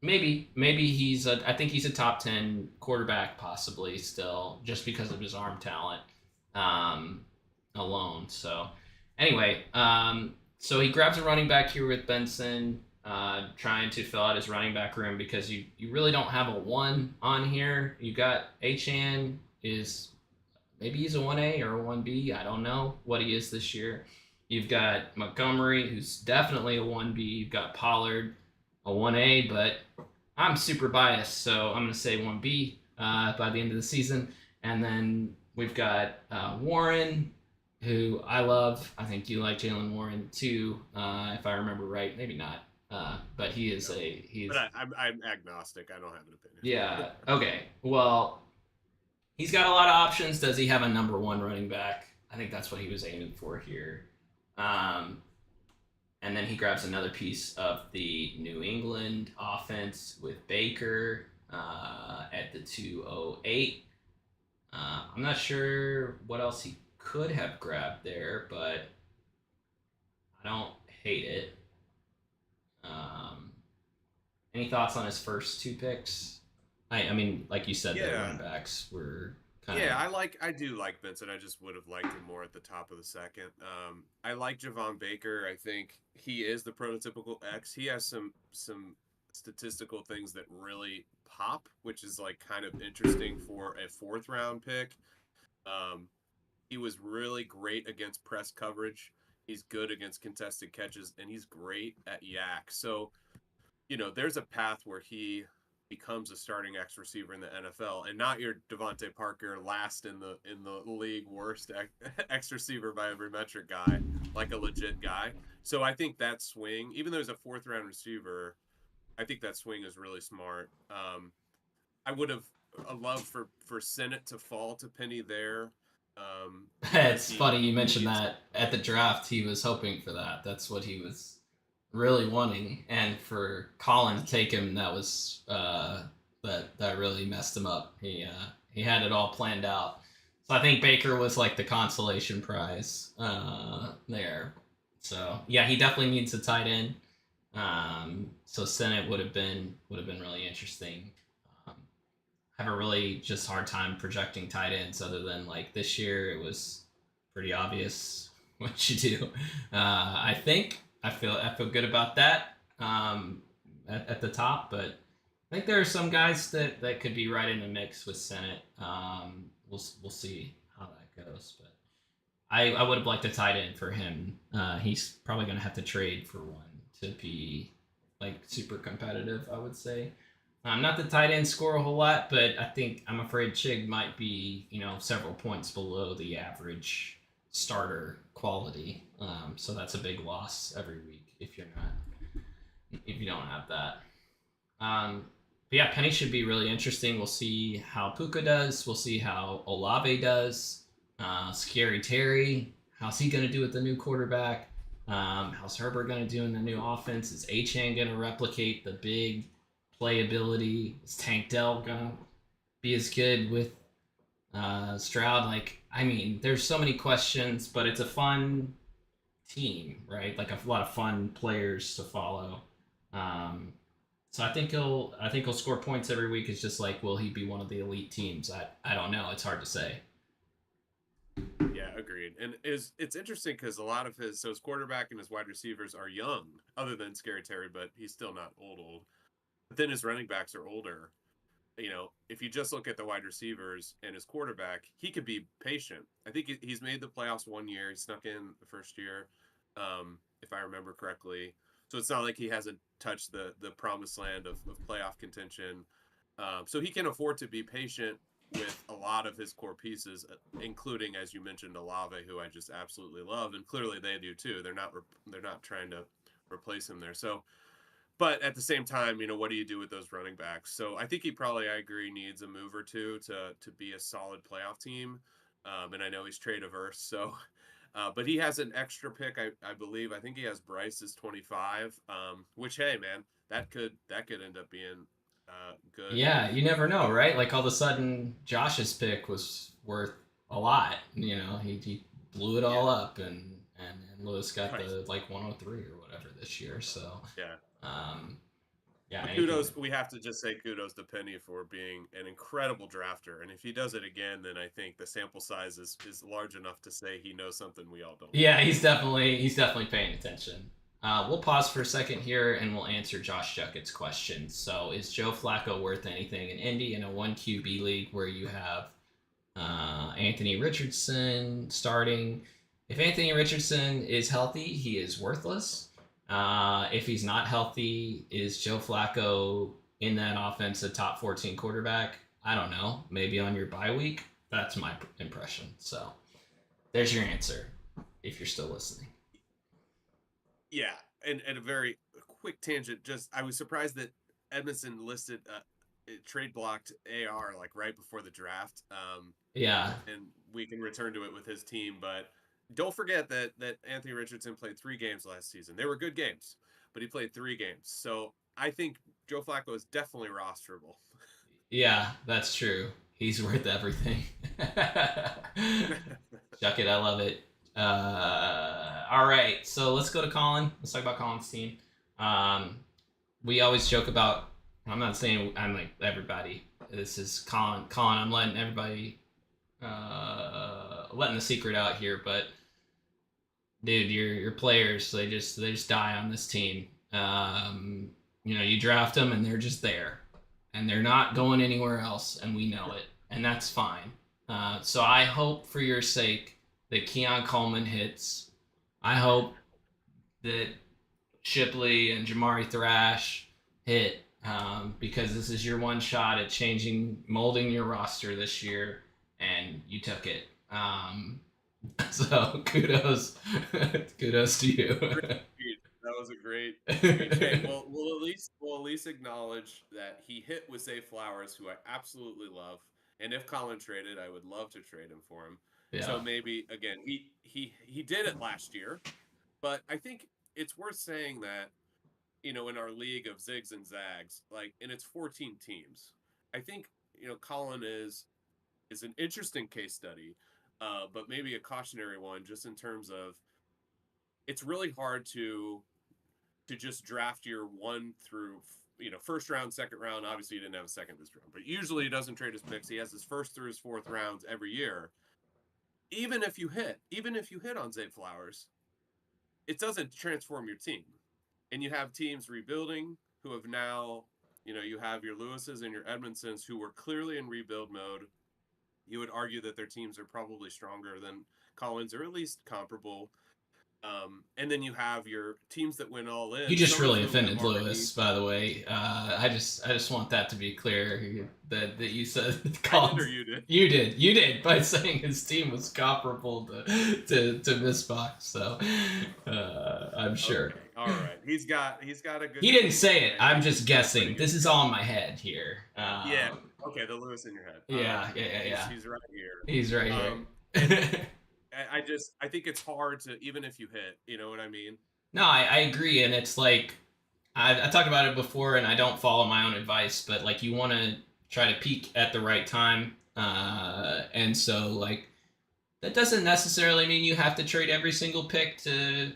maybe I think he's a top 10 quarterback possibly still, just because of his arm talent alone. So anyway, so he grabs a running back here with Benson. Trying to fill out his running back room because you really don't have a 1 on here. You got Achan maybe he's a 1A or a 1B. I don't know what he is this year. You've got Montgomery, who's definitely a 1B. You've got Pollard, a 1A, but I'm super biased, so I'm going to say 1B by the end of the season. And then we've got Warren, who I love. I think you like Jalen Warren too, if I remember right. Maybe not. But he is But I'm agnostic. I don't have an opinion. Yeah. Okay. Well, he's got a lot of options. Does he have a number 1 running back? I think that's what he was aiming for here. And then he grabs another piece of the New England offense with Baker at the 208. I'm not sure what else he could have grabbed there, but I don't hate it. Any thoughts on his first 2 picks? I mean, like you said, the running backs were kind of. Yeah, I do like Benson. I just would have liked him more at the top of the second. I like Javon Baker. I think he is the prototypical X. He has some statistical things that really pop, which is like kind of interesting for a 4th round pick. He was really great against press coverage. He's good against contested catches, and he's great at yak. So, there's a path where he becomes a starting X receiver in the NFL, and not your Devontae Parker last in the league worst X receiver by every metric guy, like a legit guy. So I think that swing, even though he's a 4th round receiver, I think that swing is really smart. I would have loved for Sennett to fall to Penny there. It's funny you mentioned that. At the draft he was hoping for that. That's what he was really wanting, and for Colin to take him, that was that really messed him up. He had it all planned out. So I think Baker was like the consolation prize there. So yeah, he definitely needs a tight end. So Senate would have been really interesting. Um, have a really just hard time projecting tight ends other than like this year it was pretty obvious what you do. I feel good about that at the top, but I think there are some guys that could be right in the mix with Senate. We'll see how that goes, but I would have liked a tight end for him. He's probably going to have to trade for one to be like super competitive, I would say. Not the tight end score a whole lot, but I'm afraid Chig might be several points below the average starter quality. So that's a big loss every week if you don't have that. But yeah, Penny should be really interesting. We'll see how Puka does. We'll see how Olave does. Scary Terry, how's he going to do with the new quarterback? How's Herbert going to do in the new offense? Is Achane going to replicate the big playability? Is Tank Dell going to be as good with Stroud? There's so many questions, but it's a fun team, right? Like a lot of fun players to follow. So I think he'll score points every week. It's just like, will he be one of the elite teams? I don't know. It's hard to say. Yeah, agreed. And it's interesting because a lot of his quarterback and his wide receivers are young, other than Scary Terry, but he's still not old. But then his running backs are older. If you just look at the wide receivers and his quarterback, he could be patient. I think he's made the playoffs one year. He snuck in the first year, if I remember correctly. So it's not like he hasn't touched the promised land of playoff contention. So he can afford to be patient with a lot of his core pieces, including, as you mentioned, Olave, who I just absolutely love, and clearly they do too. They're not trying to replace him there. So, but at the same time, what do you do with those running backs? So I think I agree, needs a move or two to be a solid playoff team. And I know he's trade averse, so but he has an extra pick, I believe. I think he has Bryce's 25, which, hey, man, that could end up being good. Yeah, you never know, right? Like all of a sudden, Josh's pick was worth a lot. He blew it all Yeah, up, and Lewis got right. the like 103 or whatever this year. So, Yeah. um, yeah, But anything. we have to just say kudos to Penny for being an incredible drafter. And if he does it again, then I think the sample size is large enough to say he knows something we all don't. Yeah, he's definitely paying attention. We'll pause for a second here and we'll answer Josh Jucket's question. So, is Joe Flacco worth anything in Indy in a one QB league where you have Anthony Richardson starting? If Anthony Richardson is healthy, he is worthless. If he's not healthy, is Joe Flacco in that offense a top 14 quarterback? I don't know. Maybe on your bye week. That's my impression. So there's your answer if you're still listening. Yeah, and a very quick tangent. Just I was surprised that Edmondson listed trade blocked AR like right before the draft. Yeah. And we can return to it with his team, but don't forget that Anthony Richardson played 3 games last season. They were good games, but he played 3 games. So I think Joe Flacco is definitely rosterable. Yeah, that's true. He's worth everything. Chuck it. I love it. All right. So let's go to Colin. Let's talk about Colin's team. We always joke about, I'm not saying I'm like everybody. This is Colin. I'm letting everybody, letting the secret out here, but dude, your players, they just die on this team. You draft them and they're just there, and they're not going anywhere else, and we know it, and that's fine. So I hope for your sake that Keon Coleman hits. I hope that Shipley and Jamari Thrash hit, because this is your one shot at molding your roster this year, and you took it. So kudos to you. That was a great trade. Well, we'll at least acknowledge that he hit with Zay Flowers, who I absolutely love. And if Colin traded, I would love to trade him for him. Yeah. So maybe again, he did it last year, but I think it's worth saying that in our league of zigs and zags, like, and it's 14 teams. I think Colin is an interesting case study, but maybe a cautionary one, just in terms of it's really hard to just draft your one through first round, second round. Obviously, he didn't have a second this round, but usually he doesn't trade his picks. He has his first through his fourth rounds every year. Even if you hit on Zay Flowers, it doesn't transform your team. And you have teams rebuilding who have now, you have your Lewises and your Edmondsons who were clearly in rebuild mode. You would argue that their teams are probably stronger than Collins, or at least comparable. And then you have your teams that went all in. You just Some of really whom have offended already. Lewis, by the way. I just want that to be clear that you said I did, Collins. or you did? You did by saying his team was comparable to Missbox. So I'm sure. Okay. All right, he's got a good. He didn't team, say it. and I'm he's just got a pretty guessing. good This is team. all in my head here. Yeah. Okay, the Lewis in your head. Yeah. He's right here. He's right here. And I think it's hard to, even if you hit, you know what I mean? No, I agree, and it's like I talked about it before, and I don't follow my own advice, but like you want to try to peak at the right time, and so like that doesn't necessarily mean you have to trade every single pick to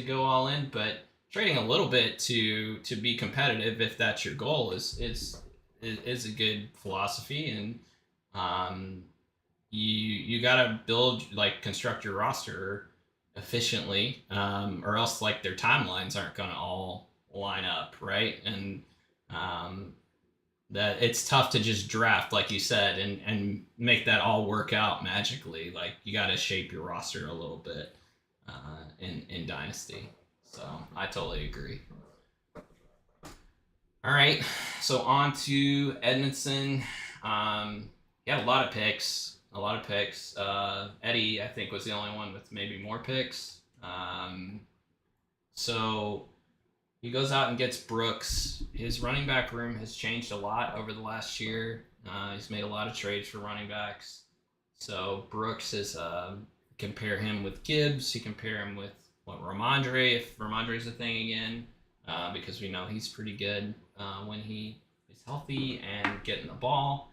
go all in, but trading a little bit to be competitive, if that's your goal, is a good philosophy, and you gotta construct your roster efficiently, or else like their timelines aren't gonna all line up, right? And that it's tough to just draft, like you said, and make that all work out magically. Like you got to shape your roster a little bit in Dynasty. So I totally agree. All right, so on to Edmondson. He had a lot of picks. Eddie, I think, was the only one with maybe more picks. So he goes out and gets Brooks. His running back room has changed a lot over the last year. He's made a lot of trades for running backs. So Brooks is compare him with Gibbs. You compare him with Ramondre, if Ramondre's a thing again, because we know he's pretty good when he is healthy and getting the ball.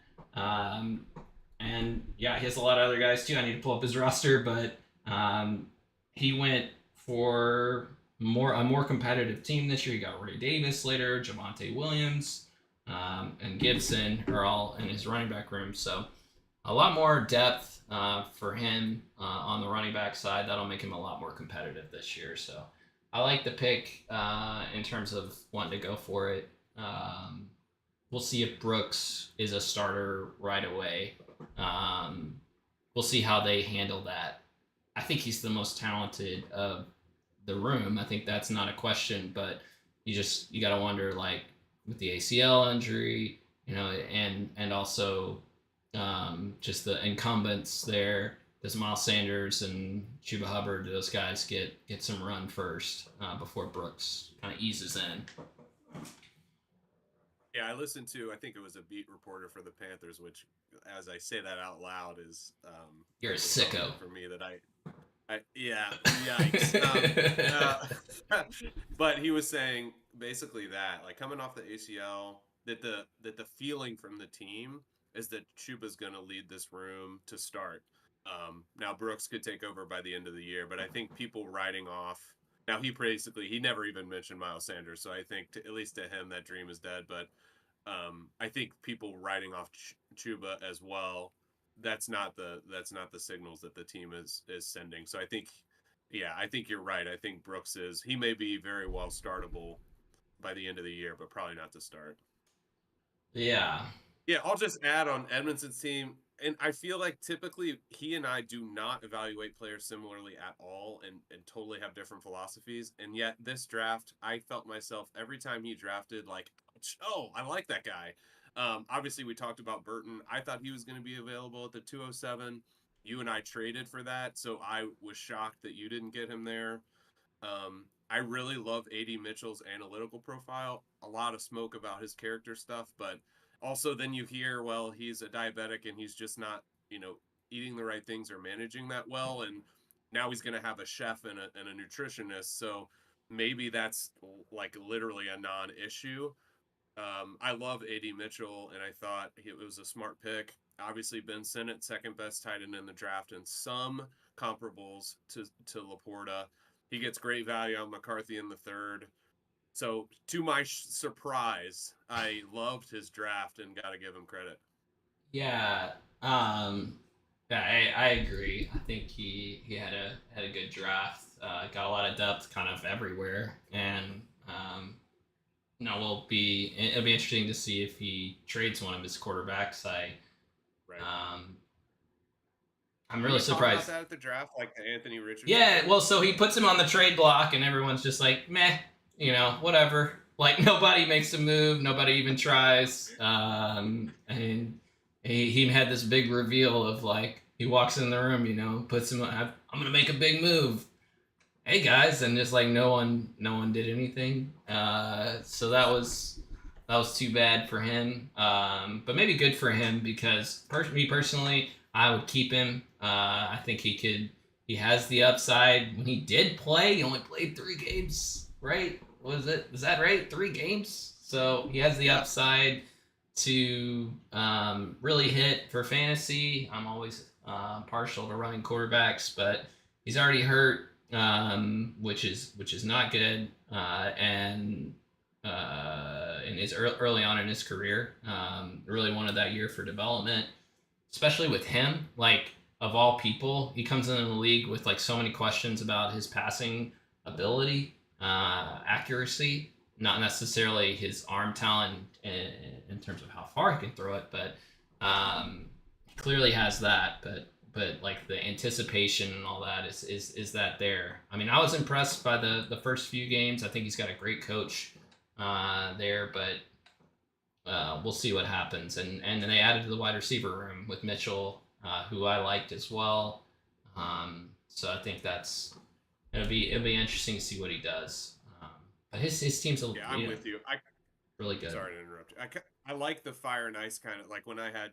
And yeah, he has a lot of other guys too. I need to pull up his roster, but he went for a more competitive team this year. You got Ray Davis later, Javonte Williams, and Gibson are all in his running back room. So a lot more depth for him on the running back side. That'll make him a lot more competitive this year. So I like the pick in terms of wanting to go for it. We'll see if Brooks is a starter right away. We'll see how they handle that. I think he's the most talented of the room. I think that's not a question, but you got to wonder, like, with the ACL injury, and also just the incumbents there. Does Miles Sanders and Chuba Hubbard, do those guys get some run first before Brooks kind of eases in? Yeah, I listened to, I think it was a beat reporter for the Panthers, which, as I say that out loud, is you're a sicko for me. That yeah, yikes. But he was saying basically that, like, coming off the ACL, that the feeling from the team is that Chuba's going to lead this room to start. Now Brooks could take over by the end of the year, but I think people writing off. Now he never even mentioned Miles Sanders, so I think at least to him that dream is dead. But I think people writing off Chuba as well. That's not the signals that the team is sending. So I think you're right. I think Brooks he may be very well startable by the end of the year, but probably not to start. Yeah. Yeah, I'll just add on Edmondson's team, and I feel like typically he and I do not evaluate players similarly at all, and totally have different philosophies. And yet this draft, I felt myself every time he drafted, like, oh, I like that guy. Obviously, we talked about Burton. I thought he was going to be available at the 207. You and I traded for that, so I was shocked that you didn't get him there. I really love A.D. Mitchell's analytical profile. A lot of smoke about his character stuff, but also then you hear, well, he's a diabetic and he's just not, eating the right things or managing that well. And now he's going to have a chef and a nutritionist. So maybe that's like literally a non-issue. I love AD Mitchell, and I thought it was a smart pick. Obviously, Ben Sinnott, second best tight end in the draft, and some comparables to Laporta. He gets great value on McCarthy in the third. So, to my surprise, I loved his draft and got to give him credit. Yeah. Um, yeah, I agree. I think he had a good draft. Got a lot of depth, kind of everywhere, and it'll be interesting to see if he trades one of his quarterbacks. Right. Um, I'm Did really we talk about surprised. that at the draft, like the Anthony Richardson Yeah, thing? well, so he puts him on the trade block, and everyone's just like, meh, whatever. Like nobody makes a move, nobody even tries. And he had this big reveal of like he walks in the room, puts him. I'm gonna make a big move. Hey guys, and just like no one did anything. So that was too bad for him. But maybe good for him because me personally, I would keep him. I think he has the upside. When he did play, he only played 3 games, right? Was it? Is that right? 3 games. So he has the Yeah. upside to really hit for fantasy. I'm always partial to running quarterbacks, but he's already hurt, which is not good. And in his early on in his career, really wanted that year for development, especially with him. Like of all people, he comes into the league with like so many questions about his passing ability, accuracy, not necessarily his arm talent in terms of how far he can throw it, but he clearly has that. But like the anticipation and all that is that there. I mean, I was impressed by the first few games. I think he's got a great coach there, but we'll see what happens. And they added to the wide receiver room with Mitchell, who I liked as well. So I think it'll be interesting to see what he does. But his team's Yeah, I'm with you. really good. Sorry to interrupt you. I like the fire and ice kind of like when I had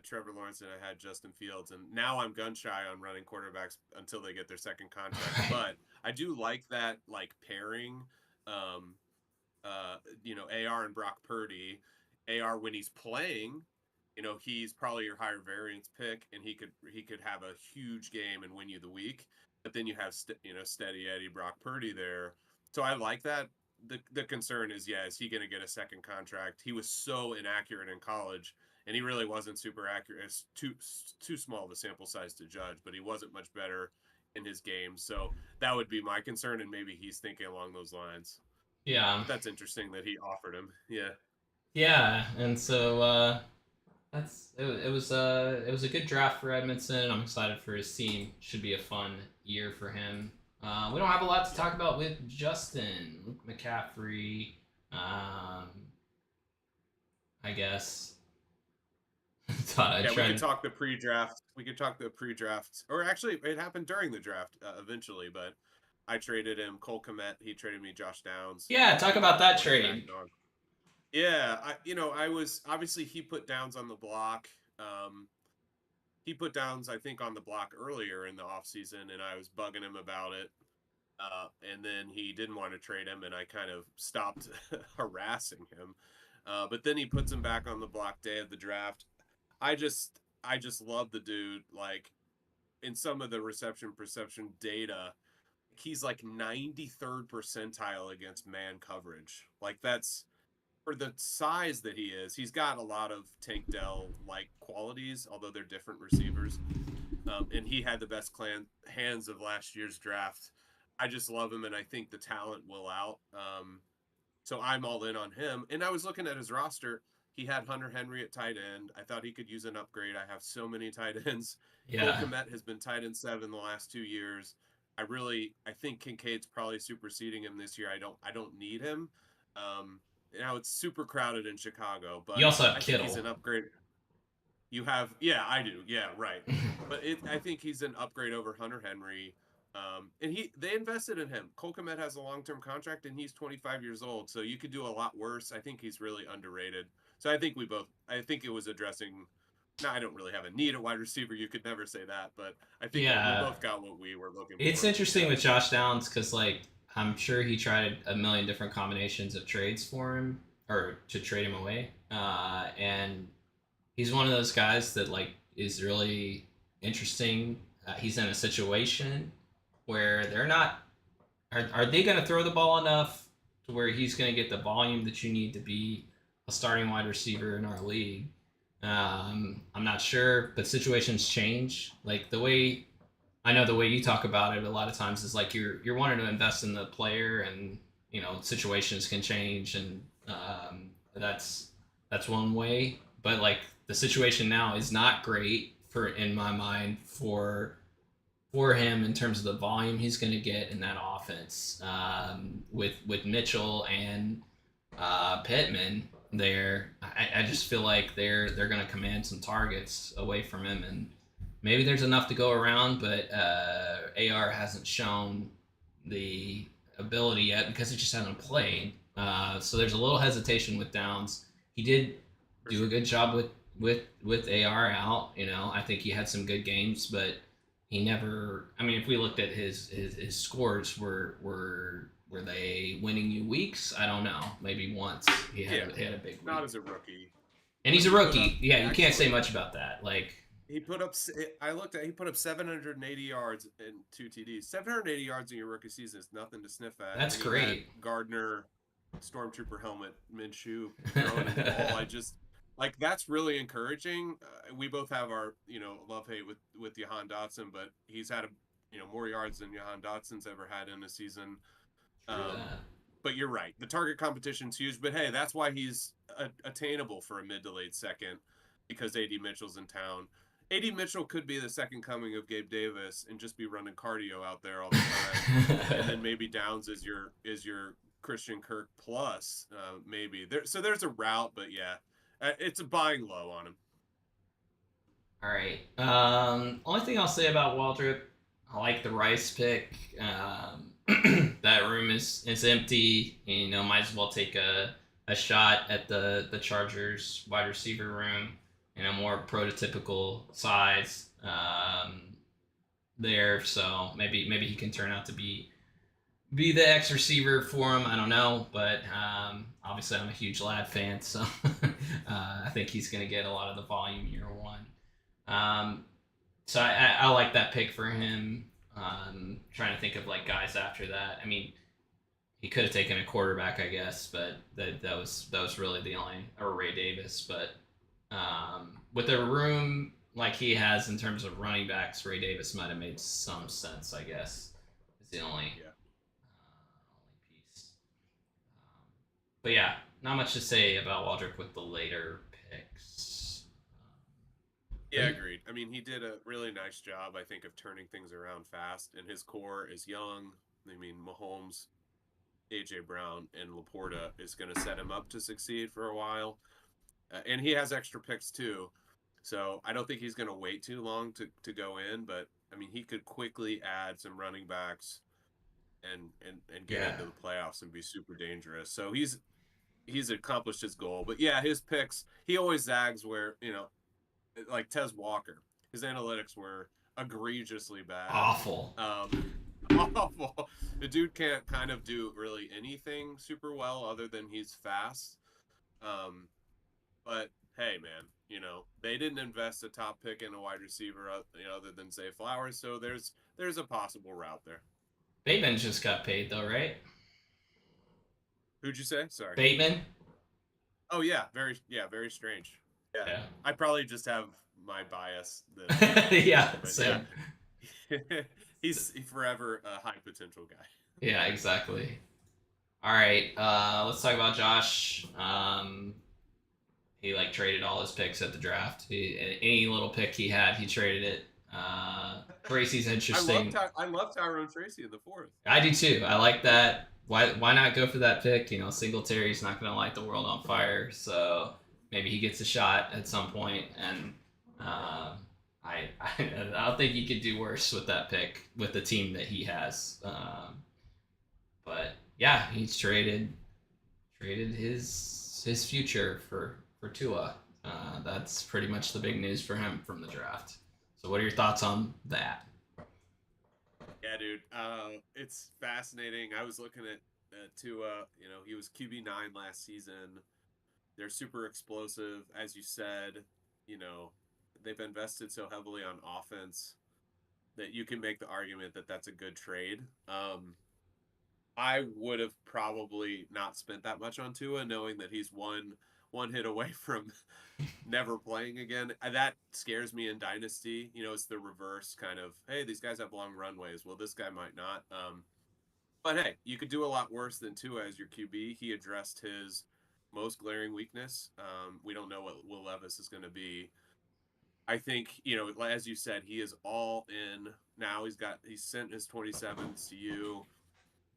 Trevor Lawrence and I had Justin Fields, and now I'm gun shy on running quarterbacks until they get their second contract. But I do like that like pairing. Um, AR and Brock Purdy. AR when he's playing, he's probably your higher variance pick, and he could have a huge game and win you the week. But then you have steady Eddie Brock Purdy there, so I like that. The concern is, yeah, is he going to get a second contract? He was so inaccurate in college, and he really wasn't super accurate. It's too small of a sample size to judge, but he wasn't much better in his game. So that would be my concern, and maybe he's thinking along those lines. Yeah, But that's interesting that he offered him. Yeah. yeah, and so it was a good draft for Edmondson. I'm excited for his team. Should be a fun year for him. We don't have a lot to talk about with Justin, Luke McCaffrey. I guess. Yeah, we could talk the pre-draft. We could talk the pre-draft, or actually, it happened during the draft eventually. But I traded him Cole Kmet. He traded me Josh Downs. Yeah, talk about that trade. Yeah, I was obviously he put Downs on the block. He put Downs, I think, on the block earlier in the offseason, and I was bugging him about it. And then he didn't want to trade him, and I kind of stopped harassing him. But then he puts him back on the block day of the draft. I just love the dude. Like in some of the reception perception data, he's like 93rd percentile against man coverage. Like that's for the size that he is. He's got a lot of Tank Dell like qualities, although they're different receivers. And he had the best hands of last year's draft. I just love him, and I think the talent will out. So I'm all in on him. And I was looking at his roster. He had Hunter Henry at tight end. I thought he could use an upgrade. I have so many tight ends. Cole Yeah. Kmet has been tight end 7 the last 2 years. I think Kincaid's probably superseding him this year. I don't need him. Now it's super crowded in Chicago, but You also have I think Kittle. he's an upgrade. You have, yeah, I do, yeah, right. But I think he's an upgrade over Hunter Henry. And they invested in him. Cole Kmet has a long-term contract, and he's 25 years old, so you could do a lot worse. I think he's really underrated. So I think it was addressing. Now I don't really have a need at wide receiver. You could never say that, but I think we Yeah. both got what we were looking It's for. interesting Yeah. with Josh Downs because like I'm sure he tried a million different combinations of trades for him or to trade him away. And he's one of those guys that like is really interesting. He's in a situation where they're not. Are they going to throw the ball enough to where he's going to get the volume that you need to be a starting wide receiver in our league? I'm not sure, but situations change. Like the way I know the way you talk about it a lot of times is like you're wanting to invest in the player, and situations can change, and that's one way. But like the situation now is not great for in my mind for him in terms of the volume he's going to get in that offense with Mitchell and Pittman there. I just feel like they're going to command some targets away from him, and maybe there's enough to go around, but AR hasn't shown the ability yet because he just hasn't played. So there's a little hesitation with Downs. He did do a good job with AR out. I think he had some good games, but he never. I mean, if we looked at his scores, were they winning you weeks? I don't know. Maybe once he had a big week. Not as a rookie. And he's a rookie. Yeah, you can't say much about that. Like he put up. I looked at. He put up 780 yards and 2 TDs. 780 yards in your rookie season is nothing to sniff at. That's great. Gardner, Stormtrooper helmet, Minshew throwing the ball. I just like that's really encouraging. We both have our love hate with Jahan Dotson, but he's had more yards than Jahan Dotson's ever had in a season. But you're right. The target competition's huge. But hey, that's why he's attainable for a mid to late second, because AD Mitchell's in town. AD Mitchell could be the second coming of Gabe Davis and just be running cardio out there all the time. And then maybe Downs is your Christian Kirk plus, maybe. So there's a route, but yeah, it's a buying low on him. All right. Only thing I'll say about Waldrop, I like the Rice pick. That room is empty. Might as well take a shot at the Chargers wide receiver room in a more prototypical size there. So maybe he can turn out to be the X receiver for him. I don't know, but obviously I'm a huge Lad fan, so I think he's going to get a lot of the volume year one. So I like that pick for him. Trying to think of like guys after that. I mean, he could have taken a quarterback, I guess, but that was really the only, or Ray Davis. But with the room like he has in terms of running backs, Ray Davis might have made some sense, I guess. It's the only piece. But yeah, not much to say about Waldrop with the later picks. Yeah, agreed. I mean, he did a really nice job, I think, of turning things around fast, and his core is young. I mean, Mahomes, AJ Brown, and Laporta is going to set him up to succeed for a while. And he has extra picks too. So I don't think he's going to wait too long to go in, but I mean, he could quickly add some running backs and get into the playoffs and be super dangerous. So he's accomplished his goal. But yeah, his picks, he always zags where, like Tez Walker, his analytics were egregiously bad. Awful. Awful. The dude can't kind of do really anything super well other than he's fast. But hey, man, they didn't invest a top pick in a wide receiver, other than Zay Flowers. So there's a possible route there. Bateman just got paid though, right? Who'd you say? Sorry. Bateman. Oh yeah, very strange. Yeah. I probably just have my bias. Yeah, same. Yeah. He's forever a high potential guy. Yeah, exactly. All right, let's talk about Josh. He traded all his picks at the draft. Any little pick he had, he traded it. Tracy's interesting. I love Tyrone Tracy in the fourth. I do too. I like that. Why not go for that pick? Singletary's not going to light the world on fire, so maybe he gets a shot at some point, and I don't think he could do worse with that pick with the team that he has. But yeah, he's traded his future for Tua. That's pretty much the big news for him from the draft. So what are your thoughts on that? Yeah, Yeah, dude. It's fascinating. I was looking at Tua. You know, he was QB9 last season. They're super explosive, as you said. You know, they've invested so heavily on offense that you can make the argument that that's a good trade. I would have probably not spent that much on Tua, knowing that he's one hit away from never playing again. That scares me in Dynasty. You know, it's the reverse kind of, hey, these guys have long runways. Well, this guy might not. But hey, you could do a lot worse than Tua as your QB. He addressed his most glaring weakness. We don't know what Will Levis is going to be. I think, you know, as you said, he is all in now. He's sent his 27s to you.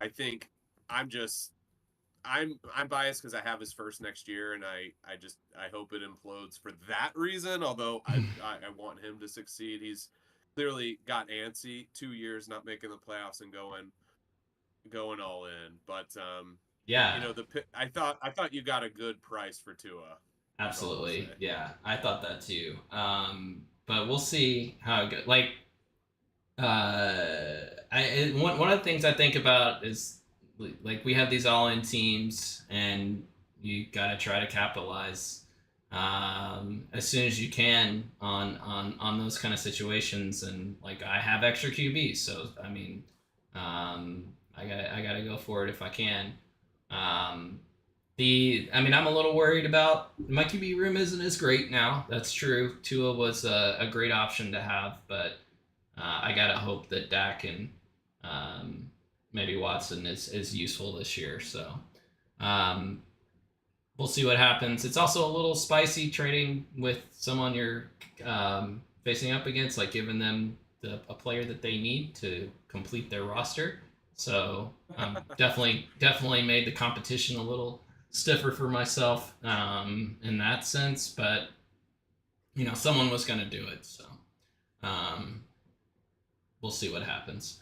I think I'm just I'm biased because I have his first next year, and I hope it implodes for that reason. Although I want him to succeed. He's clearly got antsy. 2 years not making the playoffs and going all in. But you Yeah, know I thought you got a good price for Tua. Is all I'll absolutely. say. Yeah, I thought that too. But we'll see how it goes. Like, one of the things I think about is like we have these all-in teams, and you got to try to capitalize as soon as you can on those kind of situations. And like I have extra QBs, so I mean, I gotta go for it if I can. Um, I mean, I'm a little worried about my QB room isn't as great now. That's true. Tua was a great option to have, but I gotta hope that Dak and um, maybe Watson is useful this year. So um, we'll see what happens. It's also a little spicy trading with someone you're facing up against, like giving them a player that they need to complete their roster. So definitely made the competition a little stiffer for myself in that sense. But you know, someone was going to do it. So um, we'll see what happens.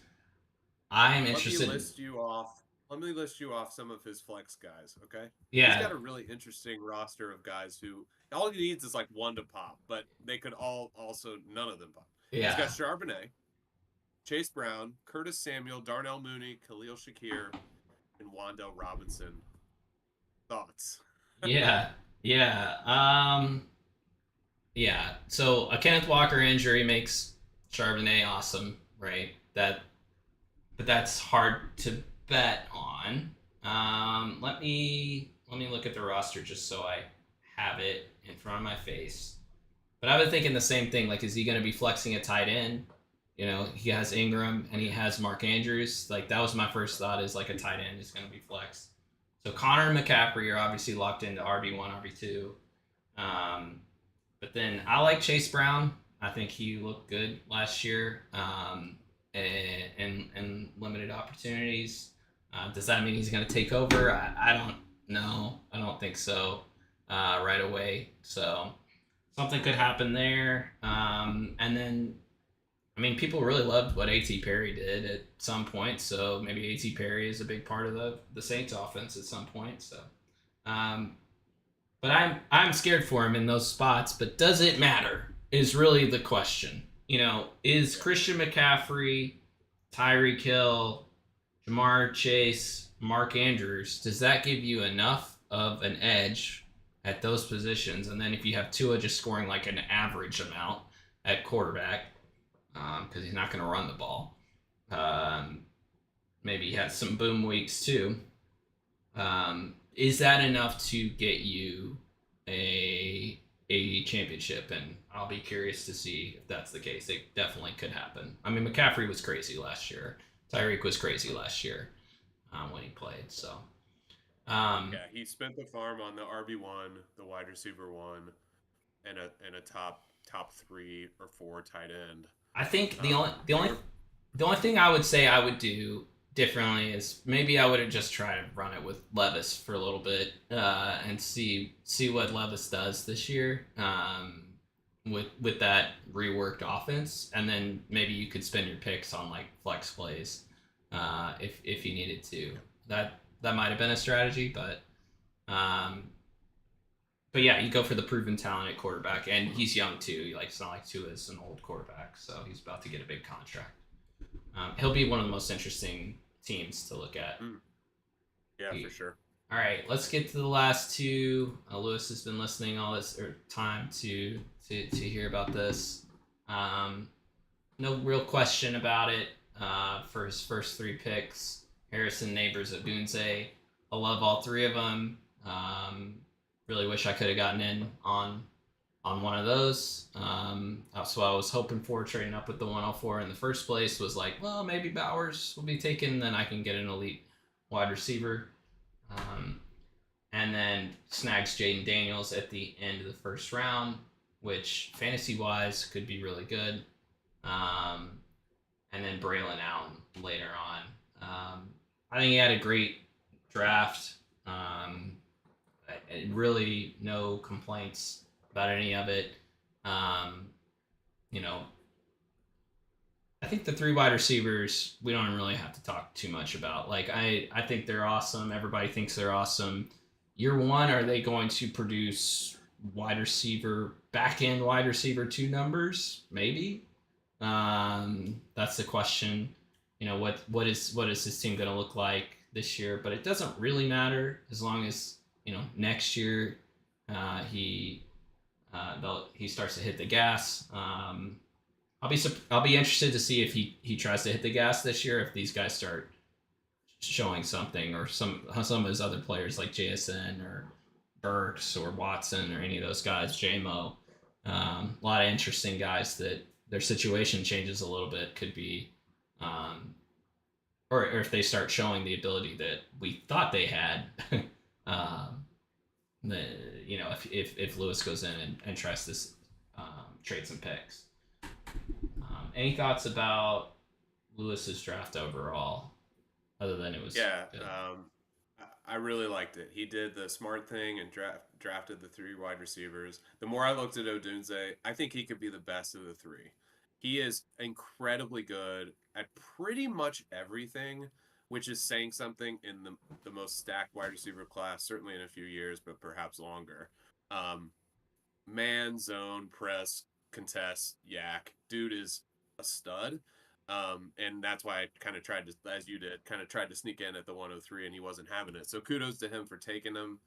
I'm Let me interested. list you off. Let me list you off some of his flex guys, okay? He's Yeah, got a really interesting roster of guys who all he needs is like one to pop, but they could all also none of them pop. He's got yeah, Charbonnet, Chase Brown, Curtis Samuel, Darnell Mooney, Khalil Shakir, and Wandell Robinson. Thoughts? yeah, yeah. Yeah. So a Kenneth Walker injury makes Charbonnet awesome, right? But that's hard to bet on. Let me look at the roster just so I have it in front of my face. But I've been thinking the same thing. Like, is he going to be flexing a tight end? You know, he has Ingram and he has Mark Andrews. Like, that was my first thought, is like a tight end is going to be flexed. So Connor and McCaffrey are obviously locked into RB1, RB2. Um, but then I like Chase Brown. I think he looked good last year in limited opportunities. Does that mean he's going to take over? I don't know. I don't think so right away. So something could happen there. And then, I mean, people really loved what A.T. Perry did at some point. So maybe A.T. Perry is a big part of the Saints offense at some point. So um, but I'm scared for him in those spots. But does it matter? Is really the question. You know, is Yeah. Christian McCaffrey, Tyreek Hill, Jamar Chase, Mark Andrews, does that give you enough of an edge at those positions? And then if you have Tua just scoring like an average amount at quarterback, because he's not going to run the ball, um, maybe he has some boom weeks too. Is that enough to get you a championship? And I'll be curious to see if that's the case. It definitely could happen. I mean, McCaffrey was crazy last year. Tyreek was crazy last year when he played. So um, Yeah, he spent the farm on the RB1, the wide receiver one, and a top 3 or 4 tight end. I think the only Um, the they only were the only thing I would say I would do differently is maybe I would have just tried to run it with Levis for a little bit and see what Levis does this year with that reworked offense, and then maybe you could spend your picks on like flex plays if you needed to. That might have been a strategy, um, but yeah, you go for the proven talent at quarterback, and he's young too. Like, it's not like Tua is an old quarterback, so he's about to get a big contract. He'll be one of the most interesting teams to look at. Yeah, for sure. All right, let's get to the last two. Lewis has been listening all this time to hear about this. No real question about it. For his first three picks, Harrison, Neighbors, Odunze. I love all three of them. Really wish I could have gotten in on one of those. That's what I was hoping for, trading up with the 104 in the first place. Was like, well, maybe Bowers will be taken, then I can get an elite wide receiver. And then snags Jaden Daniels at the end of the first round, which fantasy-wise could be really good. And then Braylon Allen later on. I think he had a great draft. Really no complaints about any of it. You know, I think the three wide receivers we don't really have to talk too much about. Like I think they're awesome. Everybody thinks they're awesome. Year one, are they going to produce back end wide receiver 2 numbers? Maybe. That's the question. You know, what is this team going to look like this year? But it doesn't really matter as long as, you know, next year he starts to hit the gas. I'll be interested to see if he tries to hit the gas this year, if these guys start showing something, or some of his other players like JSN or Burks or Watson or any of those guys, JMO. A lot of interesting guys that their situation changes a little bit, could be, or if they start showing the ability that we thought they had. You know, if Lewis goes in and tries to trade some picks. Any thoughts about Lewis's draft overall, other than it was good? I really liked it. He did the smart thing and drafted the 3 wide receivers. The more I looked at Odunze, I think he could be the best of the 3. He is incredibly good at pretty much everything, which is saying something in the most stacked wide receiver class, certainly in a few years, but perhaps longer. Man, zone, press, contest, yak. Dude is a stud. And that's why I kind of tried to, as you did, tried to sneak in at the 103, and he wasn't having it. So kudos to him for taking him.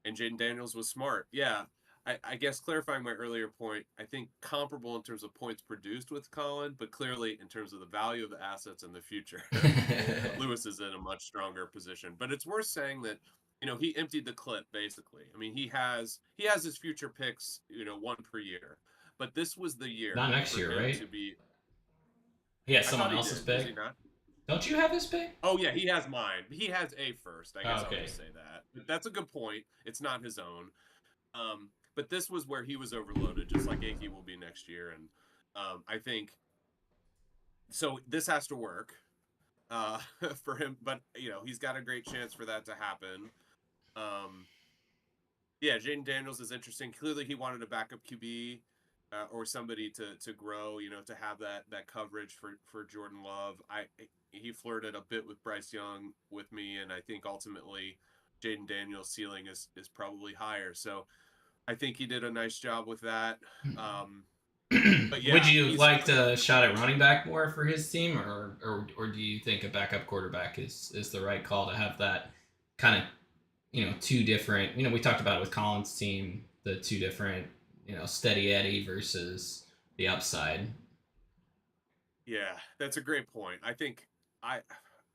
And Jaden Daniels was smart. Yeah, I guess clarifying my earlier point, I think comparable in terms of points produced with Colin, but clearly in terms of the value of the assets in the future, Lewis is in a much stronger position. But it's worth saying that, you know, he emptied the clip basically. I mean, he has his future picks, you know, 1 per year. But this was the year. Not next year, right? He has someone else's pick. Does he not? Don't you have his pick? Oh yeah, he has mine. He has a first. I guess I'll just say that. But that's a good point. It's not his own. But this was where he was overloaded, just like Akey will be next year. And I think so. This has to work for him. But you know, he's got a great chance for that to happen. Yeah, Jaden Daniels is interesting. Clearly, he wanted a backup QB. Or somebody to grow, you know, to have that coverage for Jordan Love. He flirted a bit with Bryce Young with me, and I think ultimately Jaden Daniels' ceiling is probably higher. So I think he did a nice job with that. But yeah, would you like to shot at running back more for his team, or do you think a backup quarterback is the right call to have that kind of, you know, 2 different, you know, we talked about it with Colin's team, the 2 different, you know, steady Eddie versus the upside. Yeah, that's a great point. I think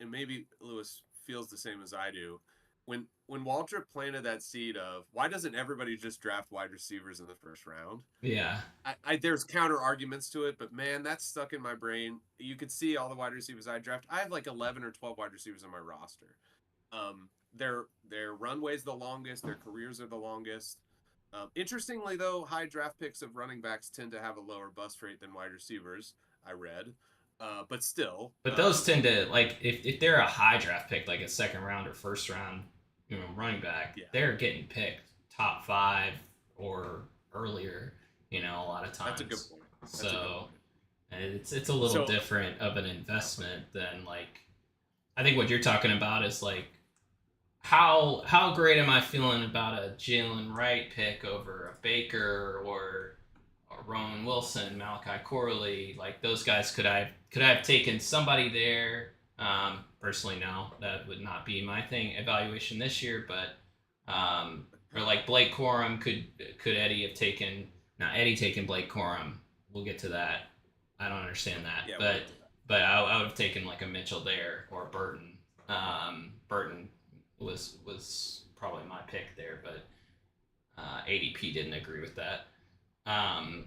and maybe Lewis feels the same as I do. When Waltrip planted that seed of why doesn't everybody just draft wide receivers in the first round? Yeah. There's counter arguments to it, but man, that's stuck in my brain. You could see all the wide receivers I draft. I have like 11 or 12 wide receivers on my roster. Their runway's the longest, their careers are the longest. Interestingly, though, high draft picks of running backs tend to have a lower bust rate than wide receivers, I read. But still. But those tend to, like, if they're a high draft pick, like a second round or first round, you know, running back, they're getting picked top 5 or earlier, you know, a lot of times. That's a good point. So it's a little different of an investment than, like, I think what you're talking about is, like, how great am I feeling about a Jalen Wright pick over a Baker or Roman Wilson, Malachi Corley, like those guys could I have taken somebody there. Personally, no, that would not be my thing. Evaluation this year, but or like Blake Corum, could Eddie have taken? Now Eddie taken Blake Corum. We'll get to that. I don't understand that, Yeah, but I would have taken like a Mitchell there or Burton. Burton was probably my pick there, but ADP didn't agree with that. Um,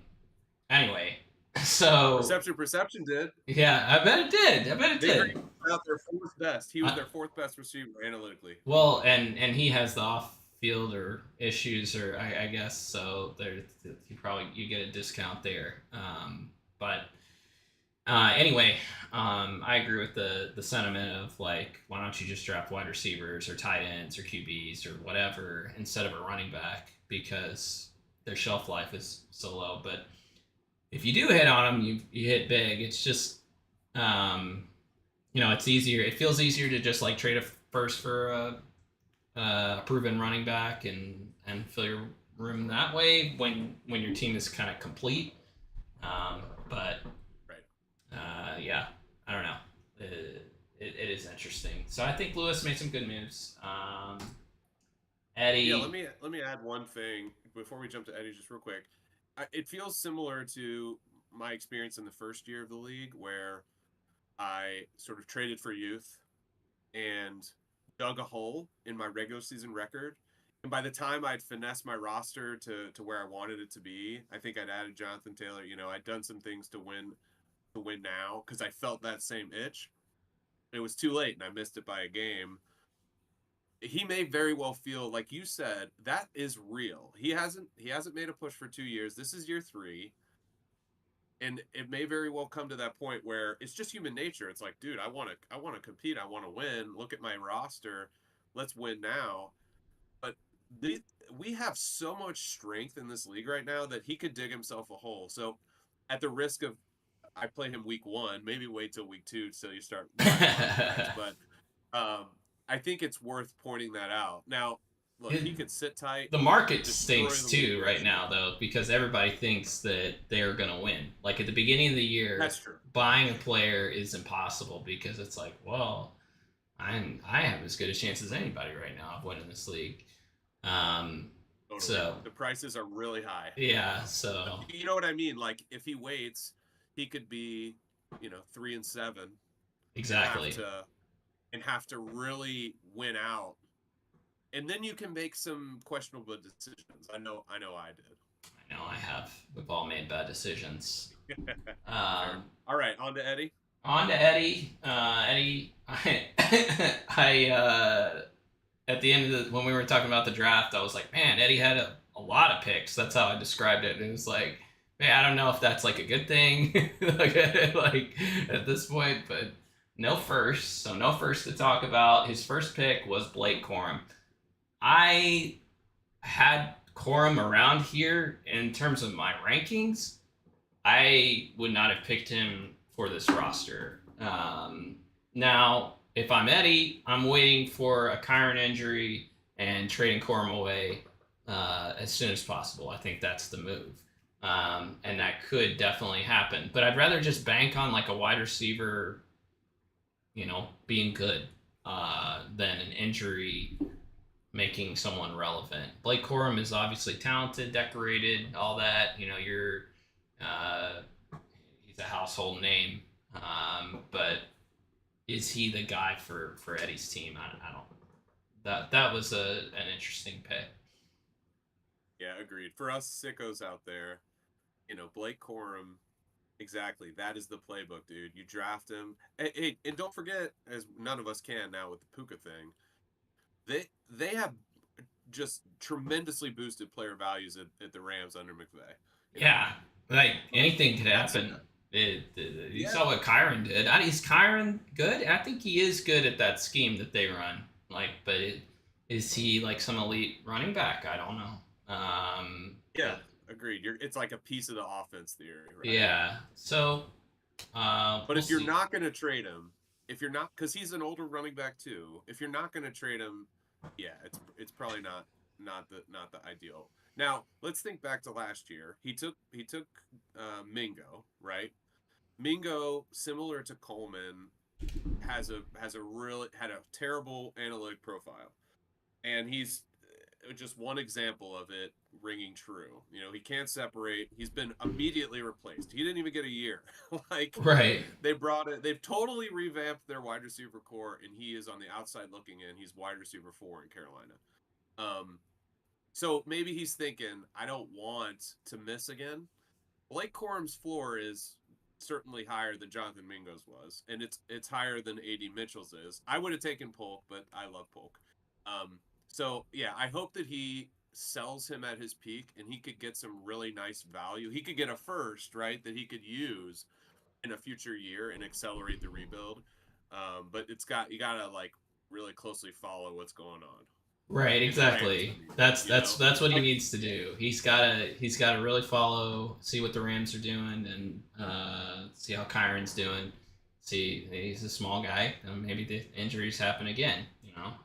anyway, so perception did. yeah, I bet it did. I bet it They did. out their fourth best. He was their fourth best receiver analytically. Well, and he has the off field or issues, or I guess so. There, you get a discount there. But anyway, I agree with the sentiment of like, why don't you just draft wide receivers or tight ends or QBs or whatever instead of a running back, because their shelf life is so low. But if you do hit on them, you hit big. It's just it's easier. It feels easier to just like trade a first for a proven running back and fill your room that way when your team is kind of complete. But right. yeah, I don't know. It is interesting. So I think Lewis made some good moves. Eddie. Yeah, let me add one thing before we jump to Eddie, just real quick. It feels similar to my experience in the first year of the league, where I sort of traded for youth and dug a hole in my regular season record. And by the time I'd finessed my roster to where I wanted it to be, I think I'd added Jonathan Taylor. I'd done some things to win now because I felt that same itch. It was too late and I missed it by a game. He may very well feel, like you said, that is real. He hasn't made a push for 2 years. This is year 3. And it may very well come to that point where it's just human nature. It's like, dude, I want to compete. I want to win. Look at my roster. Let's win now. But we have so much strength in this league right now that he could dig himself a hole. So at the risk of, I play him week 1, maybe wait till week 2 till you start. But I think it's worth pointing that out. Now, look, he could sit tight. The market stinks too right now, though, because everybody thinks that they're going to win. Like at the beginning of the year, that's true. Buying a player is impossible because it's like, well, I have as good a chance as anybody right now of winning this league. Totally. So the prices are really high. Yeah, so you know what I mean? Like if he waits, he could be, 3-7. Exactly. And have to really win out. And then you can make some questionable decisions. I know I did. I know I have. We've all made bad decisions. All right, on to Eddie. Eddie, I at the end of when we were talking about the draft, I was like, man, Eddie had a lot of picks. That's how I described it. And it was like, man, I don't know if that's like a good thing, like at this point, but no first. So no first to talk about. His first pick was Blake Corum. I had Corum around here in terms of my rankings. I would not have picked him for this roster. Now, if I'm Eddie, I'm waiting for a Kyron injury and trading Corum away as soon as possible. I think that's the move. And that could definitely happen. But I'd rather just bank on like a wide receiver, being good than an injury making someone relevant. Blake Corum is obviously talented, decorated, all that. He's a household name. But is he the guy for Eddie's team? I don't. That was an interesting pick. Yeah, agreed. For us sickos out there, Blake Corum, exactly. That is the playbook, dude. You draft him. Hey, and don't forget, as none of us can now with the Puka thing, they have just tremendously boosted player values at the Rams under McVay. Yeah, like anything could happen. You saw what Kyron did. Is Kyron good? I think he is good at that scheme that they run. But is he like some elite running back? I don't know. Yeah, agreed. It's like a piece of the offense theory, right? Yeah. So, but if you're not going to trade him, because he's an older running back too. If you're not going to trade him, yeah, it's probably not the ideal. Now let's think back to last year. He took Mingo, right? Mingo, similar to Coleman, has a really had a terrible analytic profile, and he's just one example of it ringing true. He can't separate. He's been immediately replaced. He didn't even get a year. Like Right. they've totally revamped their wide receiver core, and he is on the outside looking in. He's wide receiver 4 in Carolina. Um, so maybe he's thinking, I don't want to miss again. Blake Corum's floor is certainly higher than Jonathan Mingo's was, and it's higher than AD Mitchell's is. I would have taken Polk, but I love Polk. So yeah, I hope that he sells him at his peak, and he could get some really nice value. He could get a first, right, that he could use in a future year and accelerate the rebuild. But you gotta like really closely follow what's going on Right, in the Rams. exactly. I mean, That's what he like needs to do. He's gotta really follow, see what the Rams are doing, and see how Kyron's doing. See, he's a small guy, and maybe the injuries happen again.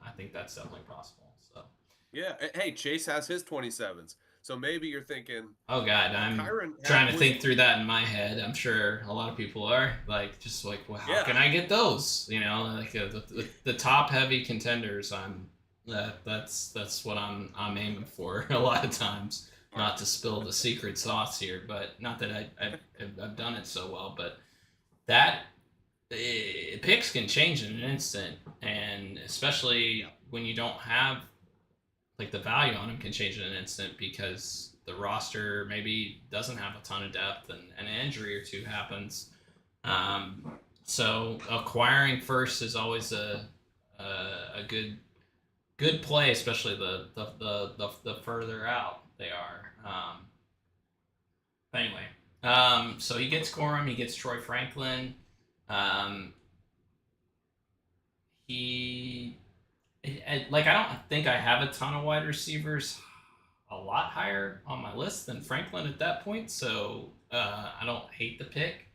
I think that's definitely possible. So, yeah. Hey, Chase has his 27s. So maybe you're thinking, oh God, well, I'm Kyron trying to was, think through that in my head. I'm sure a lot of people are just like, well, how yeah, can I get those? Like the top heavy contenders. That's what I'm aiming for a lot of times. Not to spill the secret sauce here, but not that I've done it so well, but that picks can change in an instant, and especially yeah, when you don't have like the value on them can change in an instant because the roster maybe doesn't have a ton of depth, and an injury or two happens. So acquiring first is always a good play, especially the further out they are. Anyway, so he gets Corum, he gets Troy Franklin. Um, he like I don't think I have a ton of wide receivers a lot higher on my list than Franklin at that point, so I don't hate the pick.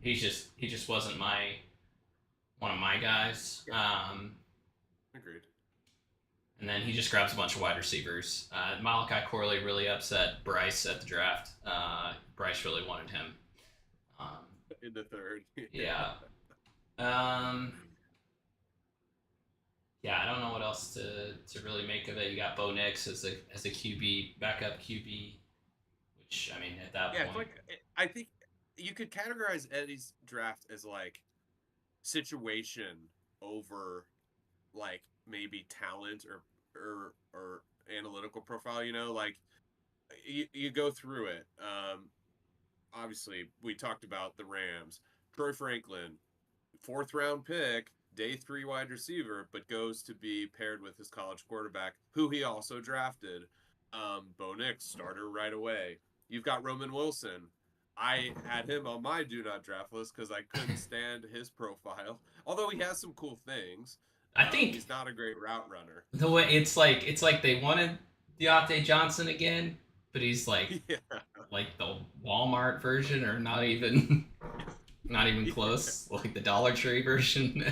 He just wasn't my one of my guys. yeah, agreed. And then he just grabs a bunch of wide receivers. Malachi Corley really upset Bryce at the draft. Bryce really wanted him. Um, In the third. yeah. Um, yeah, I don't know what else to really make of it. You got Bo Nix as a QB, backup QB, which I mean at that Yeah, it's point, like I think you could categorize Eddie's draft as like situation over like maybe talent or analytical profile. Like you go through it. Obviously, we talked about the Rams. Troy Franklin, fourth round pick, day 3 wide receiver, but goes to be paired with his college quarterback, who he also drafted. Bo Nix, starter right away. You've got Roman Wilson. I had him on my do not draft list because I couldn't stand his profile. Although he has some cool things, I think he's not a great route runner. the way it's like they wanted Deontay Johnson again, but he's Yeah, like the Walmart version, or not even not even yeah, close, like the Dollar Tree version.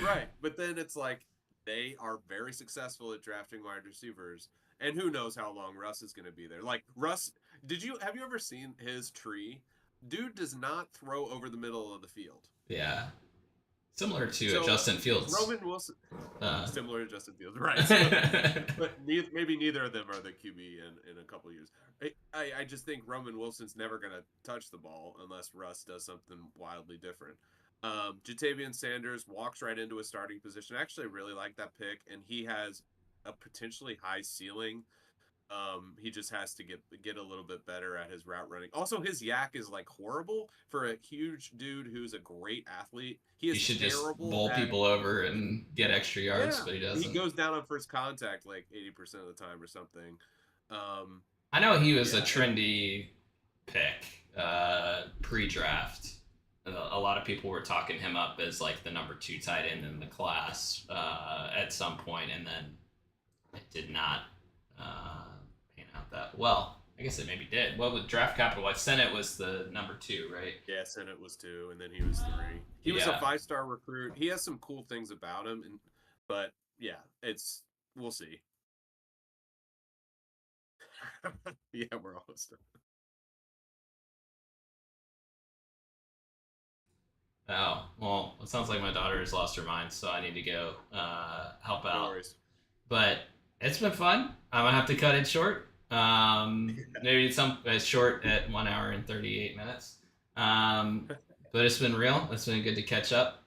right. But then it's like they are very successful at drafting wide receivers, and who knows how long Russ is going to be there. Like Russ, have you ever seen his tree? Dude does not throw over the middle of the field. Yeah, similar to So Justin Fields. Roman Wilson, Uh, similar to Justin Fields, right? So, but maybe neither of them are the QB in a couple years. I just think Roman Wilson's never going to touch the ball unless Russ does something wildly different. Jatavian Sanders walks right into a starting position. I actually really like that pick, and he has a potentially high ceiling. He just has to get a little bit better at his route running. Also, his yak is like horrible for a huge dude who's a great athlete. He he is should just terrible bowl at people over and get extra yards, yeah. but he He doesn't. goes down on first contact like 80% of the time or something. Um, I know he was a yeah, and trendy pick pre-draft. A lot of people were talking him up as like the number 2 tight end in the class at some point, and then it did not uh, pan out that well. I guess it maybe did. What with draft capital? What Senate was the number 2, right? yeah, Senate was 2, and then he was 3. He was a Yeah. 5-star recruit. He has some cool things about him, but yeah, we'll see. Yeah, we're almost done. Oh, well, it sounds like my daughter has lost her mind, so I need to go help No out. worries. But it's been fun. I'm gonna have to cut it short. Maybe it's short at 1 hour and 38 minutes. But it's been real. It's been good to catch up.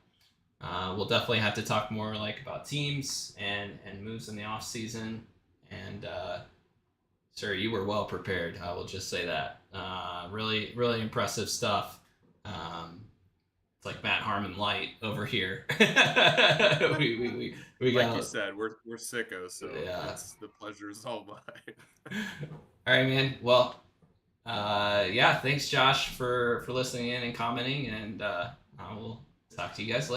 We'll definitely have to talk more like about teams and moves in the off season. And sir, you were well prepared. I will just say that. Really, really impressive stuff. It's like Matt Harmon light over here. We Like got, you said, we're sickos, so yeah. it's the pleasure is all mine. All right, man. Well, yeah. Thanks, Josh, for listening in and commenting, and I will talk to you guys later.